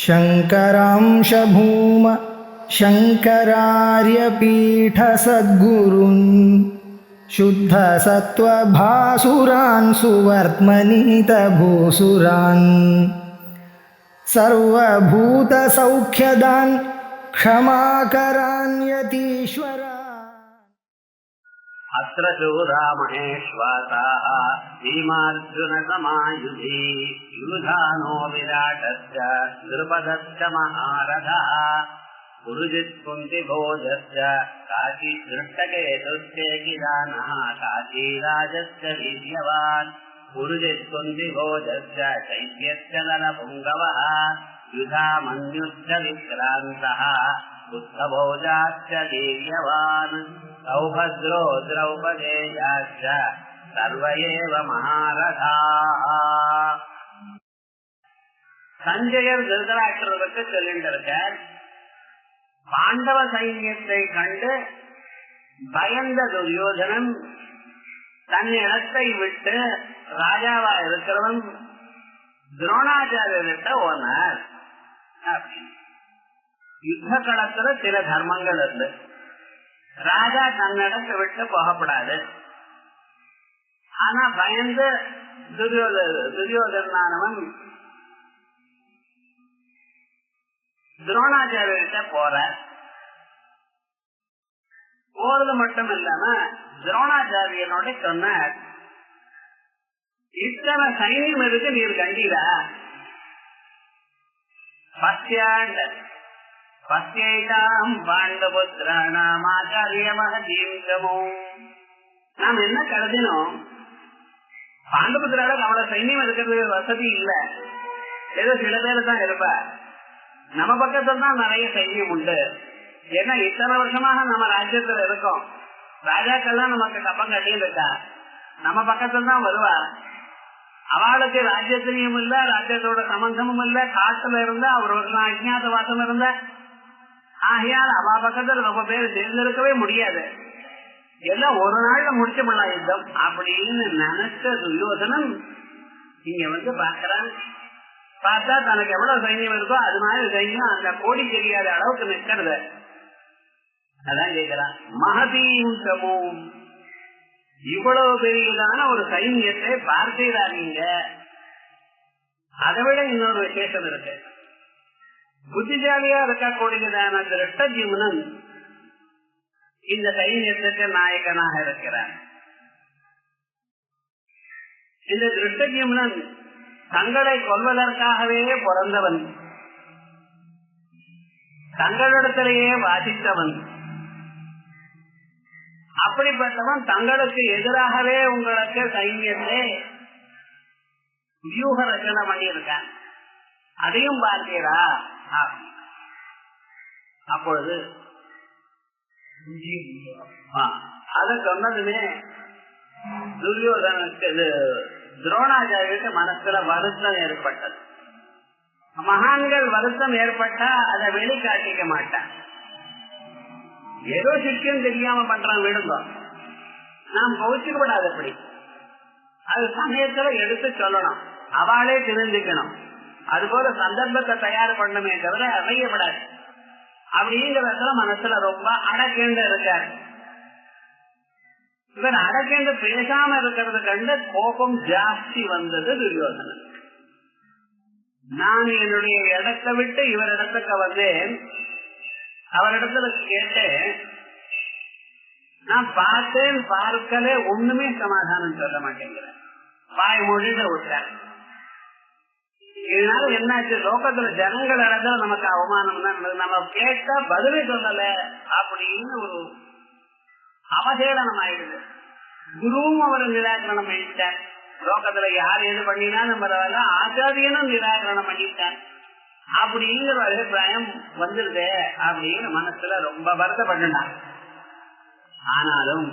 शङ्करांश भूम शङ्करार्यपीठसद्गुरून् शुद्धसत्त्वभासुरान् सुवर्त्मनीतभूसुरान् सर्वभूतसौख्यदान् क्षमाकरान् यतीश्वरान्। अत्र चूडामहेश्वासाः भीमार्जुनसमायुधि युधानो विराटस्य द्रुपदश्च महारथः पुरुजित्कुन्तिभोजस्य काशीदृष्टकेतुश्चेकिदानः काशीराजश्च वीर्यवान् पुरुजित्कुन्तिभोजस्य चैत्यस्य नरपुङ्गवः युधामन्युश्च विक्रान्तः बुद्धभोजाश्च वीर्यवान् सौभद्रो द्रौपदेयाश्च सर्व एव महारथाः. சஞ்சயர் திருதராஷ்டிரருக்கு சொல்லின்றிருக்கார், பாண்டவ சைன்யத்தை கண்டு பயந்த துரியோதனன் தன் இடத்தை விட்டு ராஜாவா இருக்கிறவன் துரோணாச்சாரியர்கிட்ட ஓனார். யுத்த களத்துல சில தர்மங்கள் இருந்து ராஜா தன்னிடத்தை விட்டு போகப்படாது. ஆனா பயந்து துரியோதனானவன் துரோணாச்சாரியர்கிட்ட போற போறது மட்டும் இல்லாம துரோணாச்சாரியனோட சொன்ன, இத்தனை சைன்யம் இருக்கு, நீர் கண்டீரா? பத்யாம் பாண்டபுத்திராணாம் ஆச்சாரியமஹதீம்சமோ. நாம் என்ன கருதினோம், பாண்டபுத்திரால அவ்வளவு சைன்யம் இருக்கிறது வசதி இல்ல, ஏதோ சில பேரு தான் இருப்ப. நம்ம பக்கத்துல தான் நிறைய சைன்யம் உண்டு. ஏன்னா இத்தனை வருஷமாக நம்ம ராஜ்யத்துல இருக்கோம், ராஜாக்கள்லாம் நமக்கு கப்பம் கட்டியும் இருக்கா, நம்ம பக்கத்துல தான் வருவா. அவளுக்கு ராஜ்யத்திலையும் இல்ல, ராஜ்யத்தோட சம்பந்தமும் இல்ல, காட்டுல இருந்தா அவர் ஒரு அஜ்ஞாத வாசம் இருந்த, ஆகையால் அவ பக்கத்துல ரொம்ப பேர் சேர்ந்திருக்கவே முடியாது. எல்லாம் ஒரு நாள்ல முடிச்சு பண்ணலாம் யுத்தம் அப்படின்னு நினைச்ச துரியோதனன் இங்க வந்து பாக்குறான். பார்த்தா தனக்கு எவ்வளவு சைன்யம் இருக்கோ அது மாதிரி சைன்யம் அந்த கோடி தெரியாத அளவுக்கு நிக்கிறது. அதான் கேட்கிறான், மகதீம் சமூம், இவ்வளவு பெரியதான ஒரு சைன்யத்தை பார்த்தீரா நீங்க? அதை விட இன்னொரு விசேஷம் இருக்கு. புத்திசாலியா இருக்கக்கூடியதான திருஷ்டஜிம்னன் இந்த சைன்யத்துக்கு நாயகனாக இருக்கிறான். இந்த திருஷ்டஜிம்னன் தங்களை கொல்வதற்காகவே பிறந்தவன், தங்களிடத்திலேயே வாசித்தவன். அப்படிப்பட்டவன் தங்களுக்கு எதிராகவே உங்களுக்கு சைன்யத்தை வியூக ரச்சனை பண்ணியிருக்கான். அதையும் பார்த்தீரா? அப்பொழுது அத சொன்னதுமே துரியோதனுக்கு துரோணாச்சாரியருக்கு மனசுல வருத்தம் ஏற்பட்டது. மகான்கள் வருத்தம் ஏற்பட்டா அதை வெளிக்காட்டிக்க மாட்டான். ஏதோ சிக்கியம் தெரியாம பண்றான், விடுங்க, நாம் கவுச்சிக்கப்படாது. அப்படி அது சமயத்துல எடுத்து சொல்லணும், அவளே தெரிஞ்சுக்கணும். அது போல சந்தர்ப்பத்தை தயார் பண்ணமே தவிர அமையப்படாது. அப்படிங்கிறதுல மனசுல ரொம்ப அடக்கேண்டு இருக்காரு. இவர் அடக்கேண்டு பேசாம இருக்கிறது கண்டு கோபம் ஜாஸ்தி வந்தது துரியோதனன். நான் என்னுடைய இடத்தை விட்டு இவர் இடத்துக்கு வந்தேன், அவரிடத்துல கேட்டேன், நான் பார்த்தேன் பார்க்கல, ஒண்ணுமே சமாதானம் சொல்ல மாட்டேங்கிறேன், வாய் மொழியில விட்டார். இதனால என்னாச்சு, லோகத்துல ஜனங்கள் இடத்துல நமக்கு அவமானம் தான், நம்ம கேட்டா பதிலே சொல்லல அப்படின்னு ஒரு அவசேடனம் ஆயிடுது. குருவும் அவரை நிராகரணம் பண்ணிட்டார். லோகத்துல யார் எது பண்ணினா நம்ம ஆச்சாரியனும் நிராகரணம் பண்ணிட்டார். அப்படிங்கிற அபிப்பிராயம் வந்துருது அப்படின்னு மனசுல ரொம்ப வருத்தப்பட்டான். ஆனாலும்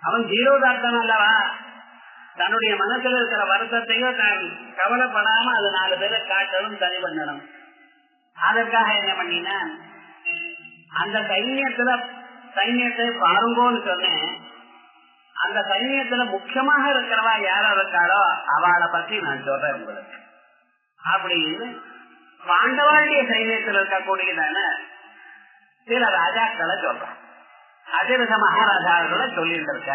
அவன் ஜீரோதார்த்தம் அல்லவா, தன்னுடைய மனசுல இருக்கிற வருத்தத்தையோ தான் கவலைப்படாம அது 4 பேரை காட்டணும், தனி பண்ணணும். அதற்காக என்ன பண்ணினா, அந்த சைன்யத்தை பாருங்கோன்னு சொன்னேன். அந்த சைன்யத்துல முக்கியமாக இருக்கிறவா யாரா இருக்காளோ அவளை பத்தி நான் சொல்றேன் உங்களுக்கு அப்படின்னு பாண்டவாண்டிய சைன்யத்தில் இருக்கக்கூடியதான சில ராஜாக்களை சொல்றான். அதிரத மகாராஜாக்களை சொல்லிட்டு இருக்க.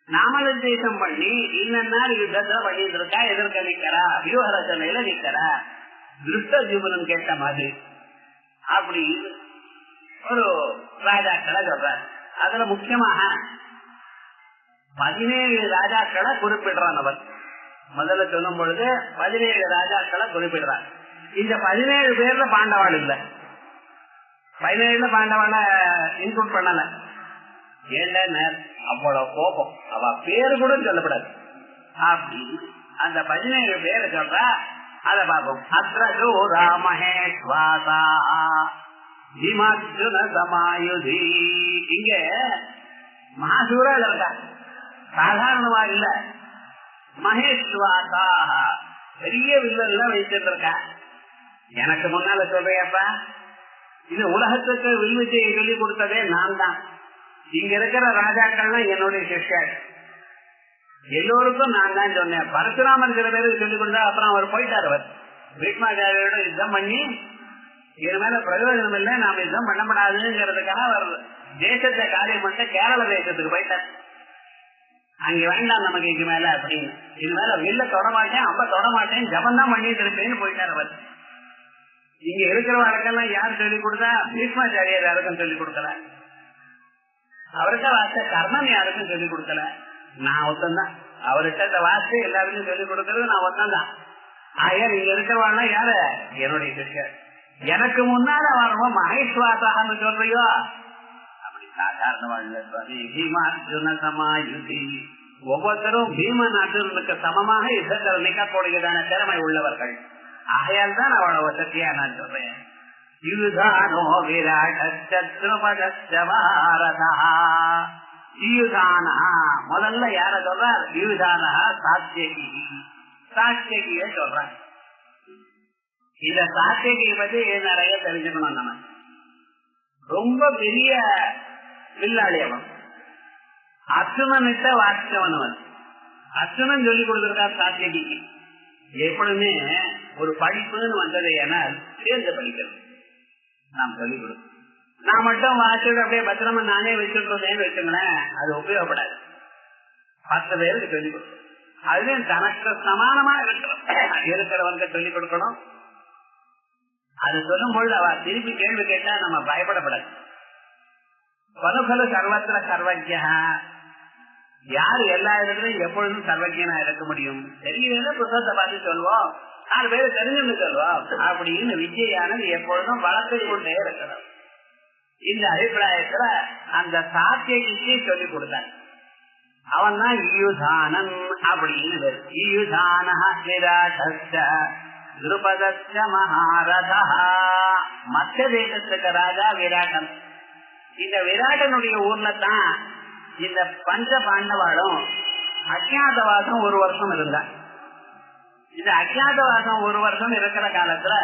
நாமநிர்தேசம் பண்ணி இன்ன யுத்தத்துல பண்ணிட்டு இருக்கா, எதிர்க்க நிக்கிறா, வியூக ரச்சனையில நிக்கிறா, திருஷ்டஜீவனம் கேட்ட மாதிரி அப்படி ஒரு ராஜாக்களை சொல்றாரு. அதுல முக்கியமாக 17 ராஜாக்களை குறிப்பிடுறான் அவர். முதல்ல சொல்லும் பொழுது 17 ராஜாக்களை குறிப்பிடுறார். இந்த 17 பேர்ல பாண்டவாள் இல்ல, 17 பாண்டவாள இன்க்ளூட் பண்ணல. ஏன்னா அவ்வளவு கோபம், அவ பேரு கூட சொல்லப்படாது. அப்படி அந்த 17 பேரை சொல்றா. அத பாப்போம். அத்ரூரா மகேஸ்வாசா பீமார்ஜுன சமாயுதி. இங்க மகாசூரால் இருக்கா, சாதாரணமா இல்ல. மகேஸ்வாசா பெரிய வில்லெல்லாம் வைத்திருக்க. எனக்கு முன்னால சொல்றியப்பா, இது உலகத்துக்கு வில்வித்தையை சொல்லிக் கொடுத்ததே நான் தான். இங்க இருக்கிற ராஜாக்கள்லாம் என்னுடைய சிஷ்யர், எல்லோருக்கும் நான் தான் சொன்னேன். பரசுராமன் சில பேருக்கு சொல்லிக் கொடுத்தா அப்புறம் அவர் போயிட்டார். அவர் பீஷ்மாச்சாரியோட யுத்தம் பண்ணி இது மேல பிரயோஜனம் இல்லை, நாம யுத்தம் பண்ணப்படாதுங்கிறதுக்காக அவர் தேசத்தை காரியம் பண்ணிட்டு கேரள தேசத்துக்கு போயிட்டார். அங்க வேண்டாம் நமக்கு இது மேல அப்படின்னு, இது மேல வில்ல தொடமாட்டேன், அப்ப தொடமாட்டேன், ஜபம் தான் பண்ணிட்டு இருப்பேன்னு போயிட்டார் அவர். இங்க இருக்கிற வழக்கெல்லாம் யார் சொல்லிக் கொடுத்தா? பீஷ்மாச்சாரியார் யாருக்கும் சொல்லிக் கொடுக்கல. அவர்கிட்ட வார்த்தை கர்ணன் யாருக்கும் சொல்லிக் கொடுக்கல. நான் ஒத்தந்தான் அவர்கிட்ட வார்த்தை எல்லாருக்கும் சொல்லிக் கொடுக்கறது நான் ஒத்தந்தான். ஆயா இங்க இருக்கிறவாள்னா யாரு? என்னுடைய சிஷ்யர். எனக்கு முன்னால வரணும் மகேஸ்வாசான்னு சொல்றியோ? அப்படி சாதாரண பீமார்ஜுன சமாயுதி. ஒவ்வொருத்தரும் பீமன் அர்ஜுனனுக்கு சமமாக யுத்தத்தில் நிற்கக்கூடியதான திறமை உள்ளவர்கள். ஆகையால் தான் அவளை வசதியா நான் சொல்றேன். யுதானோ விராட்டத்ருபதா. யுதானா முதல்ல யார சொல்றார்? யுதானா சாத்தியகி. சாத்தியகிய சொல்றாங்க. இந்த சாத்தியகியை பத்தி நிறைய தெரிஞ்சுக்கணும். நம்ம ரொம்ப பெரிய வில்லாளி அவன். அர்ஜுனனிட்ட வாட்சவன் அவன். அர்ஜுனன் சொல்லிக் கொடுத்திருக்கார் சாத்தியகிக்கு. எப்பொழுதுமே ஒரு படிப்புன்னு வந்தது ஏனால் சேர்ந்து படிக்கிறது நாம் சொல்லிக் கொடுக்கணும். நான் மட்டும் வாசிட்டு அப்படியே பத்திரமா நானே வச்சுட்டு வச்சுங்களேன், அது உபயோகப்படாது. 10 பேருக்கு சொல்லிக் கொடுக்கணும். அதுவும் தனக்கு சமானமா இருக்கிறவங்க சொல்லிக் கொடுக்கணும். அது சொல்லும் பொழுது அவ திருப்பி கேள்வி கேட்டா நம்ம பயப்படப்படாது. பனுகலு சர்வத்திர சர்வஜ்யா. யாரு எல்லா இடத்துலயும் எப்பொழுதும் சர்வஜனா இருக்க முடியும்? தெரியல புத்தகத்தை பார்த்து சொல்லுவோம், 4 பேரு தெரிஞ்சுன்னு சொல்லுவோம் அப்படின்னு விஜயானது எப்பொழுதும் வளர்த்து கொண்டே இருக்கணும். இந்த அபிப்பிராயத்துல அந்த சாத்தியகிக்கு சொல்லிக் கொடுத்தார். அவன் தான் யுதானன் அப்படின்னு. மகாரதா. மத்திய தேசத்துக்கு ராஜா விராட்டன். இந்த விராட்டனுடைய ஊர்ல தான் இந்த பஞ்ச பாண்டவாளும் அஜ்ஞாதவாசம் 1 வருஷம் இருந்தா. இந்த அஜ்ஞாதவாசம் 1 வருஷம் இருக்கிற காலத்துல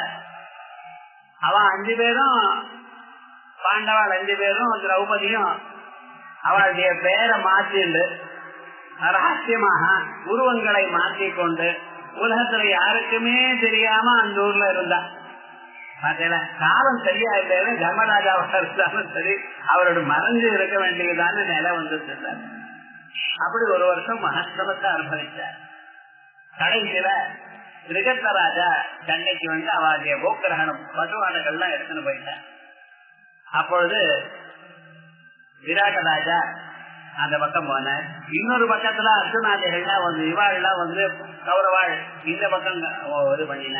அவன் 5 பேரும் பாண்டவாள் 5 பேரும் திரௌபதியும் அவளுடைய பேரை மாற்றிண்டு ரகசியமாக உருவங்களை மாற்றிக்கொண்டு உலகத்துல யாருக்குமே தெரியாம அந்த ஊர்ல இருந்தா. காலம் சரியா இல்லைன்னு தர்மராஜாவாக இருந்தாலும் சரி அவரோட மறைஞ்சு இருக்க வேண்டியதான நிலை வந்துட்டு. அப்படி 1 வருஷம் மகஸ்தவத்தை அனுபவிச்சார். கடைசியில திருகத்த ராஜா கண்ணைக்கு வந்து அவருடைய போக்கிரகணம் பசுவானங்கள்லாம் எடுத்துன்னு போயிட்டார். அப்பொழுது விராட்ட ராஜா அந்த பக்கம் போன. இன்னொரு பக்கத்துல அர்ஜுனாதிகள்லாம் வந்து இவாள்லாம் வந்து கௌரவாள் இந்த பக்கம் இது பண்ணின.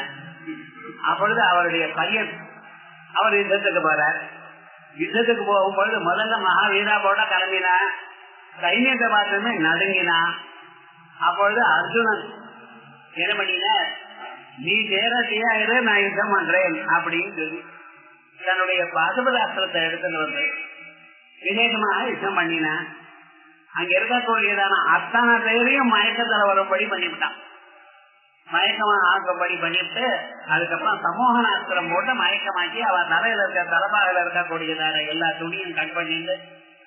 அப்பொழுது அவருடைய பையன் அவர் யுத்தத்துக்கு போறார். யுத்தத்துக்கு போகும்பொழுது முதல்ல மகாவீரா போட கிளம்பினா, சைன்யத்தை பார்த்துமே நடுங்கினா. அப்பொழுது அர்ஜுனன் என்ன பண்ணின, நீ தேரட்டியா இரு, நான் யுத்தம் பண்றேன் அப்படின்னு சொல்லி தன்னுடைய பாசுபதாஸ்திரத்தை எடுத்துட்டு வந்து விவேகமாக யுத்தம் பண்ணினா. அங்க இருக்கக்கூடியதான அத்தனை பேரையும் மயக்கத்துல வரும்படி பண்ணிவிட்டான். மயக்கமா ஆக்கும்படி பண்ணிட்டு அதுக்கப்புறம் சமோகனாஸ்திரம் போட்டு மயக்கமாக்கி அவன் தலையில இருக்க தலைப்பாகையில இருக்கக்கூடியதான எல்லா துணியும் கட் பண்ணிட்டு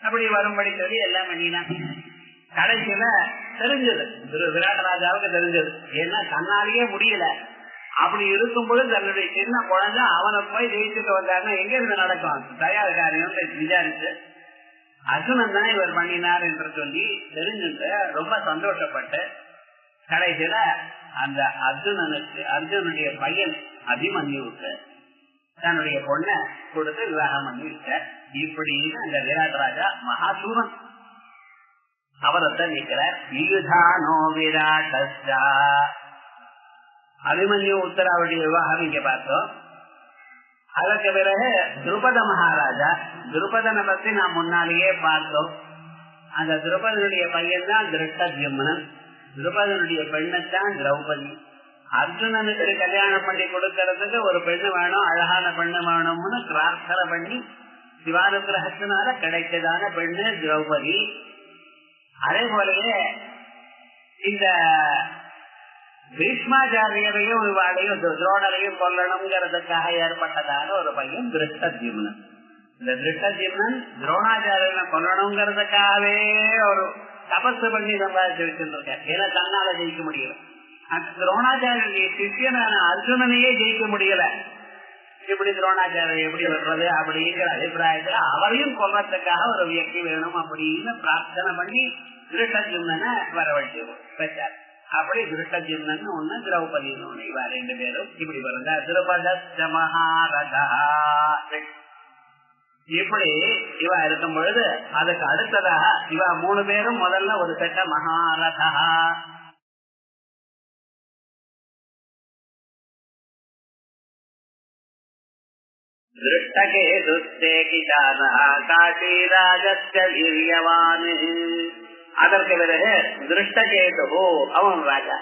அப்படி வரும்படி சொல்லி எல்லாம் பண்ணினான். கடைசியில தெரிஞ்சது விராட்டராஜாவுக்கு தெரிஞ்சது. ஏன்னா தன்னாலேயே முடியல, அப்படி இருக்கும்போது தன்னுடைய சின்ன குழந்தை அவனை போய் ஜெயிச்சுட்டு வந்தாருன்னா எங்க இருந்து நடக்கும்? தயார் காரியம் விசாரிச்சு அர்ஜுனன் தான் இவர் பண்ணினார் என்று சொல்லி தெரிஞ்சுட்டு ரொம்ப சந்தோஷப்பட்டு கடைசியில அந்த அர்ஜுனுடைய பையன் அபிமன்யுவுக்கு தன்னுடைய பொண்ணை கொடுத்து விவாகம் பண்ணி விட்டார். இப்படின்னு அந்த விராட் ராஜா மகாசூரன் அவரைத்தான் நிற்கிறார். யுதானோ விராட்டா அபிமன்யு உத்தராவுடைய விவாகம் இங்க பார்த்தோம். அதற்கு பிறகு திரௌபத மகாராஜா, திரௌபதனை பத்தி நாம் முன்னாலேயே பார்த்தோம். அந்த திரௌபதனுடைய பையன் தான் திருஷ்டத்யும்னன், திரௌபதனுடைய பெண்ணைத்தான் திரௌபதி. அர்ஜுனனுக்கு கல்யாணம் பண்ணி கொடுக்கறதுக்கு ஒரு பெண்ணு வேணும், அழகான பெண்ணு வேணும்னு பிரார்த்தனை பண்ணி சிவானுகிரகத்தினால கிடைச்சதான பெண்ணு திரௌபதி. அதே போலவே இந்த பீஷ்மாச்சாரியரையும் இவாளையும் துரோணரையும் கொல்லணுங்கிறதுக்காக ஏற்பட்டதான ஒரு பையன் திருஷ்டத்யும்னன். இந்த திருஷ்டத்யும்னன் துரோணாச்சாரியனை கொல்லணுங்கிறதுக்காகவே ஒரு தபசு பண்ணி சம்பாதிச்சு வச்சிருந்திருக்கார். ஏன்னா தன்னால ஜெயிக்க முடியல. துரோணாச்சாரிய சிஷியனான அர்ஜுனனையே ஜெயிக்க முடியல. இப்படி துரோணாச்சாரியர் எப்படி வர்றது அப்படிங்கிற அபிப்பிராயத்துல அவரையும் கொல்றதுக்காக ஒரு வியக்தி வேணும் அப்படின்னு பிரார்த்தனை பண்ணி திருஷ்டத்யும்னனை வரவழைச்சு வச்சார். அப்படி திருஷ்டத்யும்னன் ஒண்ணு, திரௌபதினு ஒண்ணு, இவா ரெண்டு பேரும் இப்படி பிறந்த திரௌபத மகாரதா. இப்படி இவா இருக்கும் பொழுது அதுக்கு அடுத்ததாக இவா மூணு பேரும் முதல்ல ஒரு செட்ட மகாரதா. திருஷ்டகே துஸ்தே கிதானஹ காஷீராஜஸ்ய வீரியவான். அதற்கு பிறகு திருஷ்டகேது அவன் ராஜா.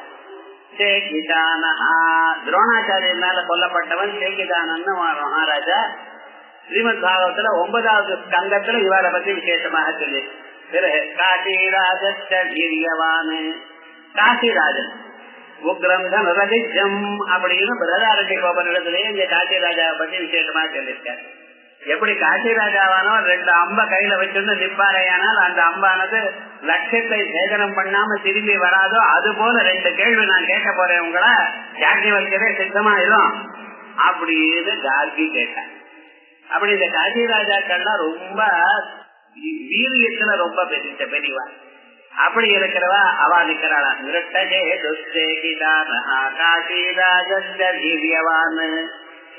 துரோணாச்சாரியனால கொல்லப்பட்டவன் சேகிதானன் மகாராஜா. ஸ்ரீமத் பாகவத்துல 9வது ஸ்கந்தத்துல இவரை பத்தி விசேஷமாக சொல்லி. பிறகு காஷீராஜஸ்ய வீரியவான், காஷிராஜன் உக்ரம் தனுரதிஜம் அப்படின்னு பிரதாரண்ய கோபனிடத்திலேயே இந்த காசி ராஜாவை பத்தி விசேஷமா சொல்லியிருக்காரு. எப்படி காசி ராஜாவானோ 2 அம்ப கையில வச்சிருந்து நிப்பாரையானால் அந்த அம்பானது லட்சியத்தை சேதனம் பண்ணாம திரும்பி வராதோ அது போல 2 கேள்வி நான் கேட்க போறேன் உங்களை, யாக்கி வைக்கிறே சித்தமா இருக்கும் அப்படின்னு கார்கி கேட்டார். அப்படி இந்த காசி ராஜாக்கள்லாம் ரொம்ப வீரியத்துல ரொம்ப பெரியவா. அப்படி இருக்கிறவா அவா நிக்கிறாளா.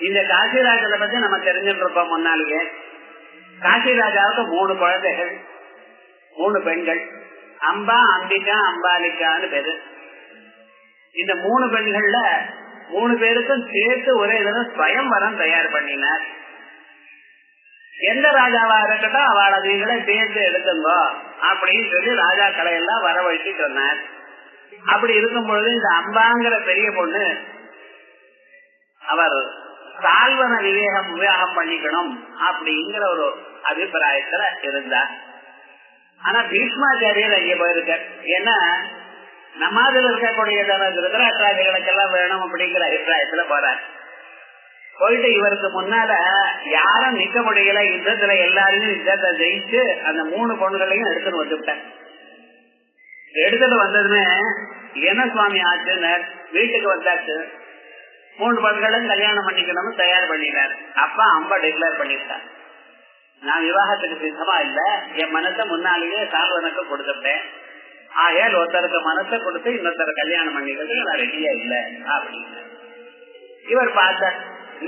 இந்த காசிராஜனை பத்தி நம்ம தெரிஞ்சுட்டு இருக்கோம் முன்னாலேயே. காசிராஜாவுக்கு 3 குழந்தைகள், 3 பெண்கள், அம்பா, அம்பிகா, அம்பாலிகான்னு பேரு. இந்த 3 பெண்கள்ல 3 பேருக்கும் சேர்த்து ஒரே தடவை ஸ்வயம்வரம் தயார் பண்ணினார். எந்த ராஜாவா இருக்கட்டும் அவளை நீங்களே சேர்த்து எடுத்துங்கோ அப்படின்னு சொல்லி ராஜாக்களை எல்லாம் வரவழைச்சு சொன்னார். அப்படி இருக்கும் பொழுது இந்த அம்பாங்கிற பெரிய பொண்ணு அவர் சால்வன விவாகம் பண்ணிக்கணும் அப்படிங்கிற ஒரு அபிப்பிராயத்துல இருந்தார். ஆனா பீஷ்மாச்சாரியர் அங்கே போயிருக்கார். ஏன்னா நம்மாதில் இருக்கக்கூடிய திருதராஷ்டிராதிகளுக்கெல்லாம் வேணும் அப்படிங்கிற அபிப்பிராயத்துல போறார். போயிட்டு இவருக்கு முன்னால யாரும் நிக்க முடியல, யுத்தத்துல எல்லாரையும் யுத்தத்தை ஜெயிச்சு அந்த 3 பொண்ணுகளையும் எடுத்துட்டு வந்துவிட்டார். எடுத்துட்டு வந்ததுமே என்ன சுவாமி ஆச்சுன்னு வீட்டுக்கு வந்தாச்சு. 3 பெண்களும் கல்யாணம் பண்ணிக்கணும்னு தயார் பண்ணிட்டார். அப்பா அம்பா டிக்ளேர் பண்ணிட்டார், நான் விவாகத்துக்கு சித்தமா இல்ல, என் மனசை முன்னாலேயே சால்வனுக்கு கொடுத்துட்டேன். ஆகையால் ஒருத்தருக்கு மனசை கொடுத்து இன்னொருத்தர கல்யாணம் பண்ணிக்கிறது நான் ரெடியா இல்ல அப்படின்னு. இவர் பார்த்தார்,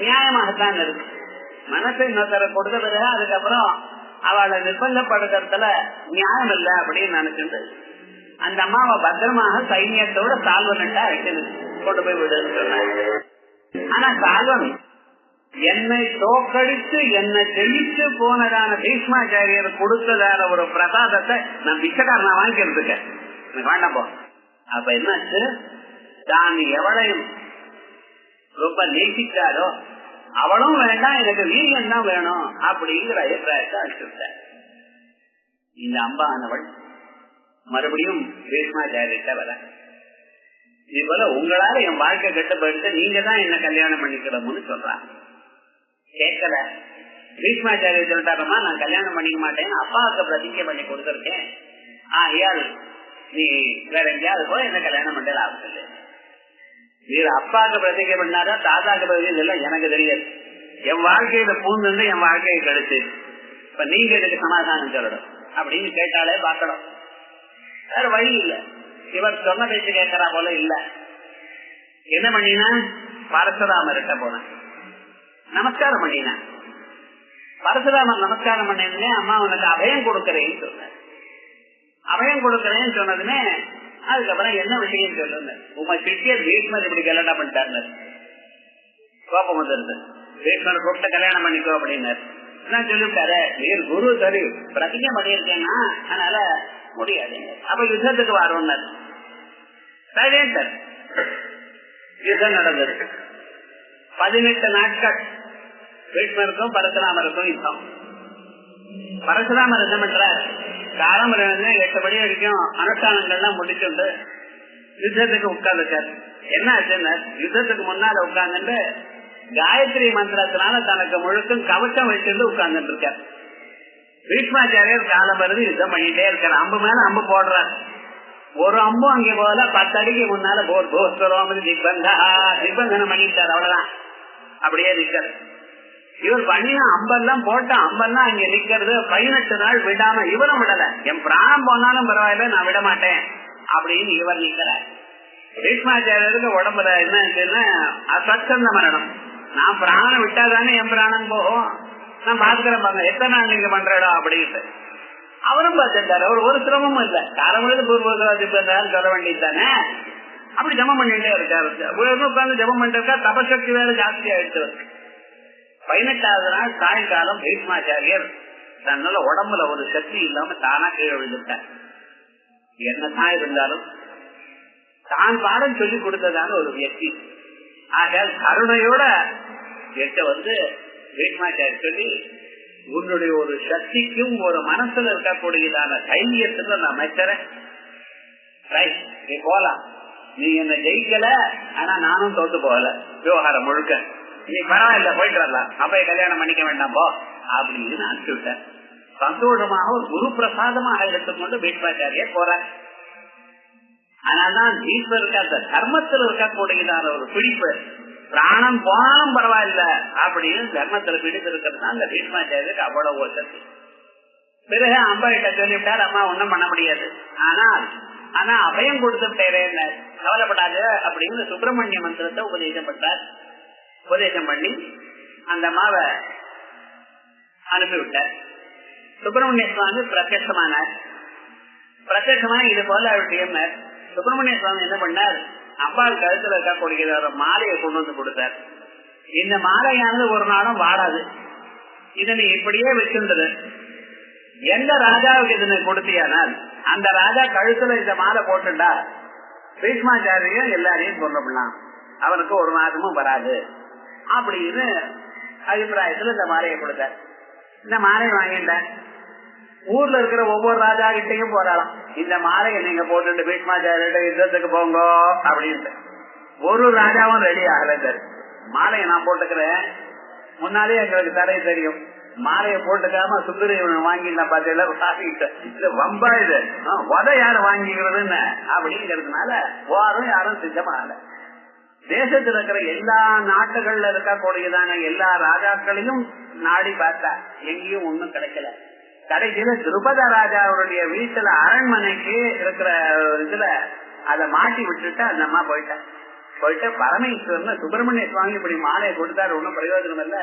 நியாயமாகத்தான் இருக்கு. மனசை இன்னொருத்தர கொடுத்த பிறகு அதுக்கப்புறம் அவளை நிர்பந்தப்படுத்துறதுல நியாயம் இல்லை அப்படின்னு நினைச்சிட்டு அந்த அம்மாவை பத்திரமாக சைன்யத்தோட சால்வன்ட்டா வைக்கிறது கொண்டு போய் விடுன்னு சொன்னாங்க. ஆனா சால்வன் என்னை தோக்கடித்து என்னை ஜெயிச்சு போனதான பீஷ்மாச்சாரியர் கொடுத்ததான ஒரு பிரசாதத்தை நான் பிச்சைக்காரனா வாங்கிக்கிறதுக்கு எனக்கு வேண்டாம் போ. அப்ப என்னாச்சு, தான் எவளையும் ரொம்ப நேசிச்சாரோ அவளும் வேண்டாம், எனக்கு வீரியன் தான் வேணும் அப்படிங்கிற அபிப்பிராயத்தை அடிச்சுட்டார். இந்த அம்பானவள் மறுபடியும் பீஷ்மாச்சாரிட்ட வர, இது போல உங்களால என் வாழ்க்கை கெட்டு போயிட்டு நீங்க தான் என்ன கல்யாணம் பண்ணிக்கணும்னு சொல்றாங்க. கேட்கல. பீஷ்மாச்சாரிய சொல்லிட்டாரமா, நான் கல்யாணம் பண்ணிக்க மாட்டேன், அப்பாவுக்கு பிரதிஜை பண்ணி கொடுத்துருக்கேன், ஆகையால் நீ வேற எங்கேயாவது போய் என்ன கல்யாணம் பண்ணல ஆகுது. நீர் அப்பாவுக்கு பிரதிகை பண்ணாரா தாத்தாக்கு பிரதிகை இதெல்லாம் எனக்கு தெரியாது. என் வாழ்க்கையில பூந்து என் வாழ்க்கையை கழிச்சு இப்ப நீங்க இதுக்கு சமாதானம் சொல்லணும் அப்படின்னு கேட்டாலே பார்க்கணும். வேற வழி இல்ல. இவர் சொன்ன பேச்சு கேட்கறா போல இல்ல. என்ன பண்ணினா பரசுராமர்கிட்ட போன நமஸ்காரம் பண்ணினா. பரசுராமர் நமஸ்காரம் பண்ணே அம்மா உனக்கு அபயம் கொடுக்கறேன்னு சொன்ன. அபயம் கொடுக்கறேன்னு சொன்னதுமே அதுக்கப்புறம் என்ன விஷயம் சொல்லுங்க. உங்க சிட்டியர் பீஷ்மர் இப்படி கல்யாணம் பண்ணிட்டாரு. கோபம் வந்துருது. பீஷ்மர் கூப்பிட்டு கல்யாணம் பண்ணிக்கோ அப்படின்னாரு. நான் சொல்லிவிட்டாரு நீர் குரு சரி பிரதிஜை பண்ணியிருக்கேன்னா அதனால முடியாது. அப்ப யுத்தத்துக்கு வரோம்னாரு. யுத்தம் நடந்தது. 18 நாட்கள் பீஷ்மருக்கும் பரசுராமருக்கும் யுத்தம். பரசுராமர் என்ன பண்றார், காலம் 8 மணி வரைக்கும் அனுஷ்டானங்கள்லாம் முடிச்சுண்டு யுத்தத்துக்கு உட்கார்ந்துட்டார். என்ன ஆச்சுன்னா யுத்தத்துக்கு முன்னால உட்கார்ந்துட்டு காயத்ரி மந்திரத்தினால தனக்கு முழுக்கும் கவச்சம் வச்சிருந்து உட்கார்ந்துட்டு இருக்கார். பீஷ்மாச்சாரியர் காலம் வருது யுத்தம் பண்ணிட்டே இருக்காரு. அம்பு மேல அம்பு போடுறார். ஒரு அம்பு அங்கே போல 10 அடிக்கு முன்னால திக்பந்தனம் பண்ணிட்டார். அவ்வளவுதான், அப்படியே நிற்கிறார். இவர் பண்ணின அம்பெல்லாம் போட்ட அம்பெல்லாம் அங்க நிக்கிறது. 18 நாள் விடாம இவரும் விடல. என் பிராணம் போனாலும் பரவாயில்ல நான் விட மாட்டேன் அப்படின்னு இவர் நிக்கிறார். பீஷ்மாச்சாரியருக்கு உடம்புல என்ன அசச்சந்த மரணம். நான் பிராணம் விட்டாதானே என் பிராணம் போகும். நான் பாத்துக்கிறேன் பாருங்க எத்தனை நாள் நீங்க பண்றடா அப்படின்ட்டு அவரும் பார்த்துட்டாரு. அவர் ஒரு சிரமமும் இல்ல. காலமுழுது பூர்வகாதிபந்தாலும் சொல்ல வேண்டியது தானே. அப்படி ஜபம் பண்ணிட்டே இருக்காரு. உட்கார்ந்து ஜபம் பண்ணிட்டு தபசக்தி வேற ஜாஸ்தி ஆயிடுச்சு. 18வது நாள் சாயங்காலம் பீஷ்மாச்சாரியர் தன்னால உடம்புல ஒரு சக்தி இல்லாம தானா கீழே விழுந்துட்டார். என்னதான் இருந்தாலும் தான் பாடம் சொல்லி கொடுத்ததான ஒரு வியக்தி. ஆக கருணையோட எட்ட பீஷ்மாச்சாரியர் சொல்லி உன்னுடைய ஒரு சக்திக்கும் ஒரு மனசுல இருக்கக்கூடியதான தைரியத்துல நான் அமைச்சரேன். நீ போலாம், நீ என்ன ஜெயிக்கல ஆனா நானும் தோத்து போகல விவகாரம் முழுக்க. நீ பரவாயில்ல போயிட்டு வரலாம், அப்ப கல்யாணம் பண்ணிக்க வேண்டாம் போ அப்படின்னு அனுப்பிச்சு விட்டேன். சந்தோஷமாக ஒரு குரு பிரசாதமாக எடுத்துக்கொண்டு பீஷ்மாச்சாரியர் போறார். ஆனால்தான் ஈஸ்வருக்கு அந்த தர்மத்தில் இருக்கக்கூடியதான ஒரு பிடிப்பு, பிராணம் போனாலும் பரவாயில்ல அப்படின்னு தர்மத்துல பிடித்து இருக்கிறதுனால அந்த பீஷ்மாச்சாரியருக்கு அவ்வளவு சக்தி. பிறகு அம்பா கிட்ட சொல்லிவிட்டார், அம்மா ஒன்னும் பண்ண முடியாது, ஆனா அபயம் கொடுத்துட்டேரே கவலைப்படாது அப்படின்னு சுப்பிரமணிய மந்திரத்தை உபதேசம் பண்றார். உபதேசம் பண்ணி அந்த அம்மாவை அனுப்பிவிட்டார். சுப்பிரமணிய சுவாமி பிரத்யட்சமானார். பிரத்யட்சமான இது போல விஷயம். சுப்பிரமணிய சுவாமி என்ன பண்ணார், அம்பாள் கழுத்துல இருக்கக்கூடிய ஒரு மாலையை கொண்டு வந்து கொடுத்தார். இந்த மாலையானது ஒரு நாளும் வாடாது, இதனை இப்படியே வச்சிருந்தது. எந்த ராஜாவுக்கு இதனை கொடுத்தியானால் அந்த ராஜா கழுத்துல இந்த மாலை போட்டுண்டா பீஷ்மாச்சாரியும் எல்லாரையும் கொண்டுடலாம், அவனுக்கு ஒரு மாதமும் வராது அப்படின்னு அபிப்பிராயத்துல இந்த மாலையை கொடுத்தார். இந்த மாலையை வாங்கிட்டார். ஊர்ல இருக்கிற ஒவ்வொரு ராஜா கிட்டையும் போறாளாம், இந்த மாலையை நீங்க போட்டு பீஷ்மாச்சாரிய யுத்தத்துக்கு போங்க அப்படின்ட்டு. ஒரு ராஜாவும் ரெடி ஆகல. மாலையை நான் போட்டுக்கிறேன், முன்னாலே எங்களுக்கு தடை தெரியும், மாலையை போட்டுக்காம சுந்தரவன் வாங்கினா பாத்தீங்களா வம்பா இது உத யாரு வாங்கிக்கிறதுன்னு அப்படிங்கிறதுனால யாரும் சித்தமாகல. தேசத்துல இருக்கிற எல்லா நாட்டுகள்ல இருக்கக்கூடியதான எல்லா ராஜாக்களையும் நாடி பார்த்தா எங்கேயும் ஒண்ணும் கிடைக்கல. கடைசியில திருபத ராஜாவுடைய வீட்டுல அரண்மனைக்கு இருக்கிற இதுல அதை மாட்டி விட்டுட்டு அந்த அம்மா போயிட்டு பரமேஸ்வரன் சுப்பிரமணிய சுவாமி இப்படி மாலையை கொடுத்தாரு, ஒன்னும் பிரயோஜனம் இல்ல,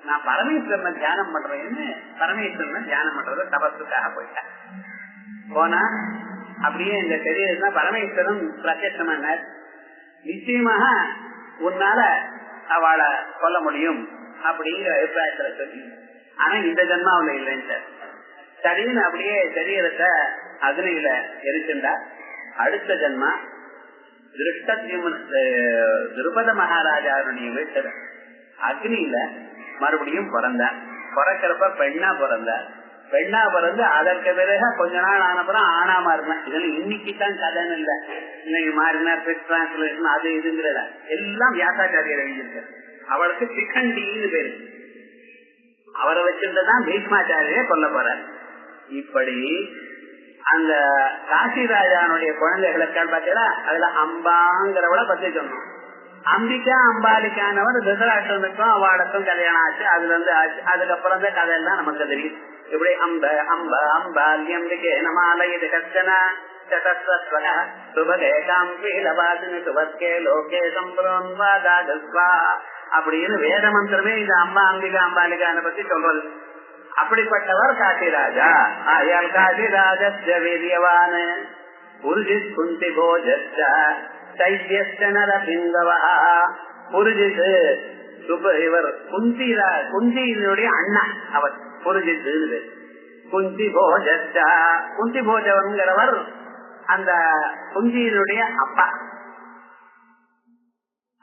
நான் பரமேஸ்வரனை தியானம் பண்றேன்னு பரமேஸ்வரனை தியானம் பண்றது தபத்துக்காக போயிட்டேன். போனா அப்படியே இந்த சரீரத்தான் பரமேஸ்வரன் பிரத்யட்சமானார். நிச்சயமாக உன்னால அவளை சொல்ல முடியும் அப்படிங்கிற அபிப்பிராயத்துல சொல்லி, ஆனா இந்த ஜென்மாவில இல்லைன்னு சரின்னு அப்படியே சரீரத்தை அக்னியில எரிச்சுண்டா. அடுத்த ஜென்மா திருபத மகாராஜாவுடைய வீட்டுல அக்னியில மறுபடியும் பிறந்தார். பிறக்கிறப்ப பெண்ணா பிறந்தார். பெண்ணா பிறந்து அதற்கு பிறகு கொஞ்ச நாள் ஆனப்புறம் ஆனா மாறினா. இதுல இன்னைக்குதான் கதைன்னு இல்ல, இன்னைக்கு மாறினார் பிட் டிரான்ஸ்லேஷன் அது இதுங்கிறத எல்லாம் வியாசாச்சாரியர் எழுதியிருக்காரு. அவளுக்கு சிக்கண்டின்னு பேரு. அவரை வச்சிருந்ததான் பீஷ்மாச்சாரியே கொல்ல போறார். இப்படி அந்த காசி ராஜானுடைய குழந்தைகளுக்கு பார்த்தீங்கன்னா அதுல அம்பாங்கிறவளை பத்தி சொன்னோம். அம்பிகா அம்பாலிக்கானவர் திருதராஷ்டிரனுக்கும் அவளுக்கும் கல்யாணம் ஆச்சு. அதுல இருந்து ஆச்சு. அதுக்கப்புறம் தான் கதையெல்லாம் நமக்கு தெரியும். இப்படி அம்ப அம்ப அம்பாலியம்பிகே நமாலயது கஷ்டன அப்படின்னு வேத மந்திரமே இந்த அம்மா அம்பிகா அம்பாலிகான பத்தி சொல்றது. அப்படிப்பட்டவர் காசிராஜா. ஆயால் காசிராஜஸ்ய வீரியவான் புருஜித் குந்தி போஜஸ்ய தைத்யஸ்ய நரபிங்கவா. புருஜித் இவர் குந்தியினுடைய அண்ணா அவர் புருஜித். குந்தி போஜஸ்ய குந்தி போஜவன்கிறவர் அந்த குந்தியினுடைய அப்பா.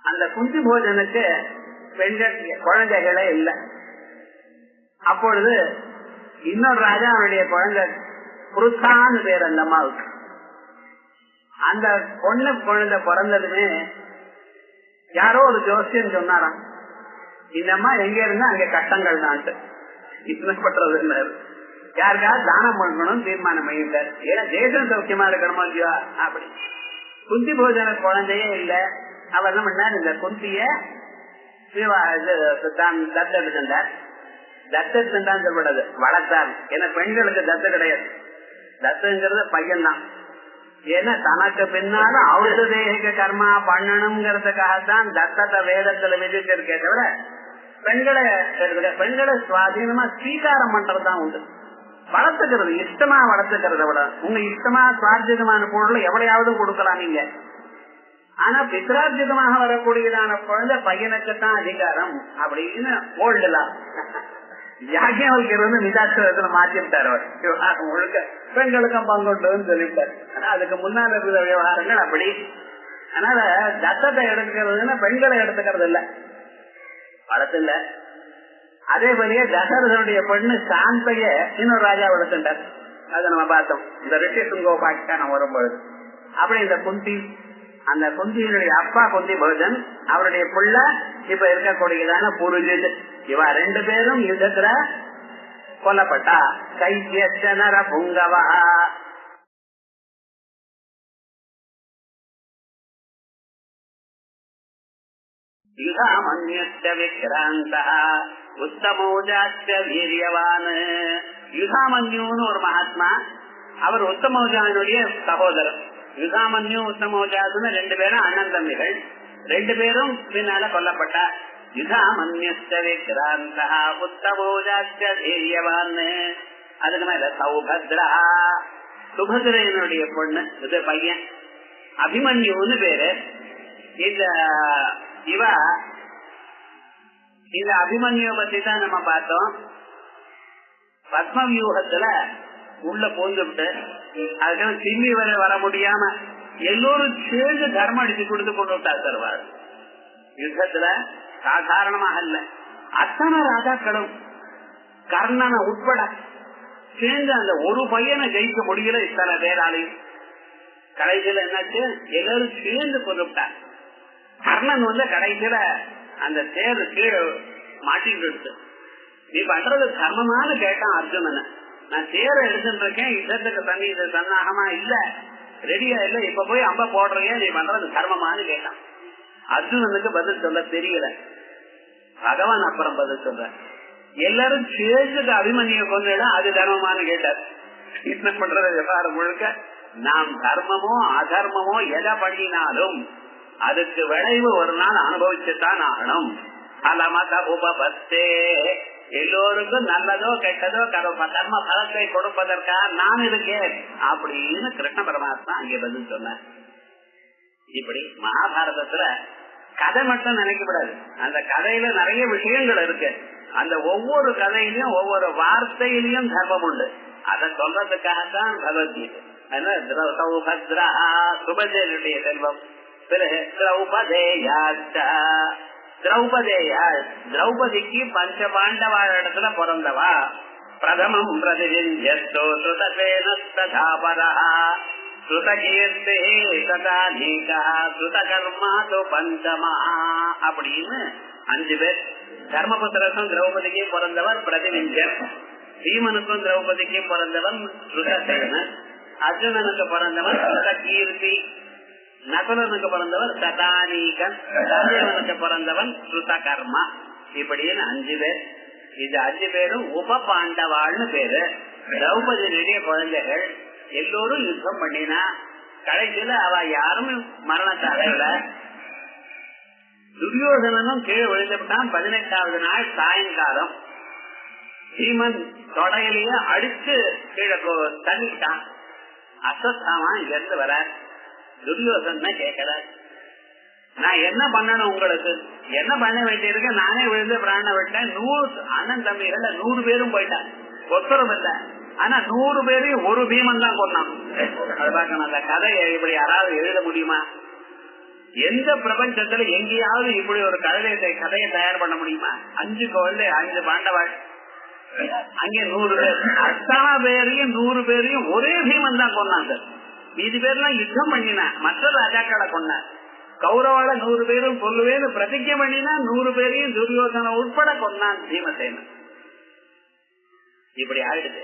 அந்த குந்தி போஜனுக்கு பெண்கள் குழந்தைகளே இல்லை. அப்பொழுது இன்னொரு ராஜா அவனுடைய குழந்தை புருத்தான்னு பேர் அந்த அம்மாவுக்கு. அந்த பொண்ணு குழந்தை பிறந்ததுமே யாரோ ஒரு ஜோசியம் சொன்னாராம், இந்த அம்மா எங்க இருந்தா அங்க கஷ்டங்கள் தான் என்ன பண்றது, யாருக்காவது தானம் பண்ணணும் தீர்மானம் பண்ணிட்டார். ஏன்னா தேசம் சௌக்கியமா இருக்கணுமோ இல்லையா அப்படி. குந்தி போஜன குழந்தையே இல்ல. அவர் என்ன பண்ணார், இந்த குந்திய தத்தெடுத்தார். தத்தெடுத்தான் சொல்லப்படாது, வளர்த்தார். ஏன்னா பெண்களுக்கு தத்து கிடையாது. தத்துங்கிறது பையன் தான். ஏன்னா தனக்கு பின்னாலும் அவுத தேக கர்மா பண்ணணுங்கிறதுக்காகத்தான் தத்தத்தை வேதத்துல விதிச்சிருக்கே தவிர பெண்களை சுவாதீனமா ஸ்வீகாரம் பண்றதுதான் உண்டு. வளர்த்துக்கிறது இஷ்டமா வளர்த்துக்கிறத விட உங்க இஷ்டமா சுவார்ஜிதமான பொருளை எவ்வளையாவது கொடுக்கலாம் நீங்க. ஆனா பித்ரார்ஜிதமாக வரக்கூடியதான குழந்தை பையனுக்குத்தான் அதிகாரம் அப்படின்னு ஓல்டுலாம் யாக்கியவல்கர் மிதாட்சரத்துல மாற்றிவிட்டார். அவர் முழுக்க பெண்களுக்கும் பங்குண்டுன்னு சொல்லிவிட்டார். ஆனா அதுக்கு முன்னால் இருக்கிற விவகாரங்கள் அப்படி. அதனால தத்தத்தை எடுத்துக்கிறதுன்னா பெண்களை எடுத்துக்கிறது இல்ல, வளர்த்து இல்ல. அதே போலயே தசரதனுடைய பெண்ணு சாந்தைய இன்னொரு ராஜா வளர்த்துட்டார். அதை நம்ம பார்த்தோம் இந்த ரிஷிசுங்கோ பாக்கிட்டான வரும்பொழுது. அப்படி இந்த குந்தி, அந்த குந்தியினுடைய அப்பா குந்தி போஜன், அவருடைய புள்ள இப்ப இருக்கக்கூடியதான புருஜித். இவ ரெண்டு பேரும் யுத்தத்துல கொல்லப்பட்டா. கைத்தியனர புங்கவா. யுதாமன்யூன்னு ஒரு மகாத்மா, அவர் உத்தமௌஜானுடைய சகோதரர். யுதாமன்யூ உத்தமௌஜாதுன்னு ரெண்டு பேரும் அண்ணன் தம்பிகள். ரெண்டு பேரும் பின்னால கொல்லப்பட்டார். யுதாமன்யுஸ்த விக்ராந்தா உத்தமௌஜாஸ்ய வீரியவான். அதுக்கு மேல சௌபத்ரா, சுபத்ரையனுடைய பொண்ணு, இது பையன் அபிமன்யுன்னு பேரு. இந்த அபிமன்யுவை பத்தி தான் நம்ம பார்த்தோம். பத்மவியூகத்துல உள்ள போந்துட்டு அதுக்கான திரும்பி வர முடியாம எல்லோரும் சேர்ந்து தர்மம் அடிச்சு கொடுத்து கொண்டு விட்டா தருவார். யுத்தத்துல சாதாரணமாக இல்ல, அத்தனை ராஜாக்களும் கர்ணனை உட்பட சேர்ந்து அந்த ஒரு பையனை ஜெயிக்க முடியல இத்தனை பேராலையும். கடைசியில என்னாச்சு, எல்லாரும் சேர்ந்து கொண்டு விட்டார். கர்ணன் கடைசியில அந்த தேர் கீழே மாட்டிட்டு இருக்கு. நீ பண்றது தர்மமானு கேட்டான் அர்ஜுனனை. நான் தேரை எடுத்துட்டு இருக்கேன், யுத்தத்துக்கு தண்ணி இது சன்னாகமா இல்ல, ரெடியா இல்ல, இப்ப போய் அம்ப போடுறீங்க, நீ பண்றது தர்மமானு கேட்டான். அர்ஜுனனுக்கு பதில் சொல்ல தெரியல. பகவான் அப்புறம் பதில் சொல்ற. எல்லாரும் சேர்ந்துக்கு அபிமன்ய கொண்டுடா அது தர்மமானு கேட்டார். என்ன பண்றது விவகாரம் முழுக்க நாம் தர்மமோ அதர்மமோ எதை பண்ணினாலும் அதுக்கு விளைவு ஒரு நாள் அனுபவிச்சுதான் ஆகணும். அலமத உபபத்தே, எல்லோருக்கும் நல்லதோ கெட்டதோ கர்ம பலத்தை கொடுப்பதற்காக நான் இருக்கேன் அப்படின்னு கிருஷ்ண பரமாத்மா அங்கே பதில் சொன்னார். இப்படி மகாபாரதத்துல கதை மட்டும் நினைக்கப்படாது. அந்த கதையில நிறைய விஷயங்கள் இருக்கு. அந்த ஒவ்வொரு கதையிலையும் ஒவ்வொரு வார்த்தையிலையும் தர்மம் உண்டு. அதை சொல்றதுக்காகத்தான் பகவத்கீதை. சௌபத்ரா, சுபஜனுடைய செல்வம். பிறகு திரௌபதேயாள், திரௌபதிக்கு பஞ்ச பாண்டவாழ இடத்துல பிறந்தவா. பிரதமம் பிரதிவிந்தியஸ்தோ ஸ்ருதசேனஸ்ததாபரா ஸ்ருதகீர்த்தே சதாதீகா ஸ்ருதகர்மாது பஞ்சமா அப்படின்னு 5 பேர். தர்மபுத்திரக்கும் திரௌபதிக்கு பிறந்தவர் பிரதிவிந்தியர். பீமனுக்கும் திரௌபதிக்கும் பிறந்தவன் ஸ்ருதசேனன். அர்ஜுனனுக்கு பிறந்தவன் ஸ்ருதகீர்த்தி. நகுலனுக்கு பிறந்தவர் சதானீகன், சஞ்சீவனுக்கு பிறந்தவன் ஸ்ருதகர்மா. இப்படின்னு 5 பேர். இது 5 பேரும் உப பாண்டவாள்னு பேரு. திரௌபதியுடைய குழந்தைகள் எல்லோரும் யுத்தம் பண்ணினா கடைசியில அவ யாரும் மரணத்தை அடையல. துரியோதனனும் கீழே விழுந்துட்டான். 18வது நாள் சாயங்காலம் சீமன் தொடையிலேயே அடிச்சு கீழே தள்ளிட்டான். அஸ்வத்தாமா இங்க இருந்து வர துரியோதன கேட்கல, நான் என்ன பண்ணணும், உங்களுக்கு என்ன பண்ண வேண்டியிருக்கு, நானே விழுந்து பிராண விட்டேன். 100 அண்ணன் தம்பிகள் 100 பேரும் போயிட்டான், ஒத்தரும் இல்ல. ஆனா 100 பேரையும் ஒரு பீமன் தான் கொண்டான். அது பார்க்கணும், அந்த கதையை இப்படி யாராவது எழுத முடியுமா? எந்த பிரபஞ்சத்துல எங்கேயாவது இப்படி ஒரு கதையை தயார் பண்ண முடியுமா? 5 குழந்தை 5 பாண்டவாள், அங்கே 100 பேர், அத்தனை பேரையும் 100 பேரையும் ஒரே பீமன் தான் கொண்டாங்க. மீதி பேர்லாம் யுத்தம் பண்ணினா மற்ற ராஜாக்களை கொண்டார். கௌரவால 100 பேரும் சொல்லுவேன்னு பிரதிஜை பண்ணினா 100 பேரையும் துரியோதன உட்பட கொண்டான் பீமசேனன். இப்படி ஆயிடுது.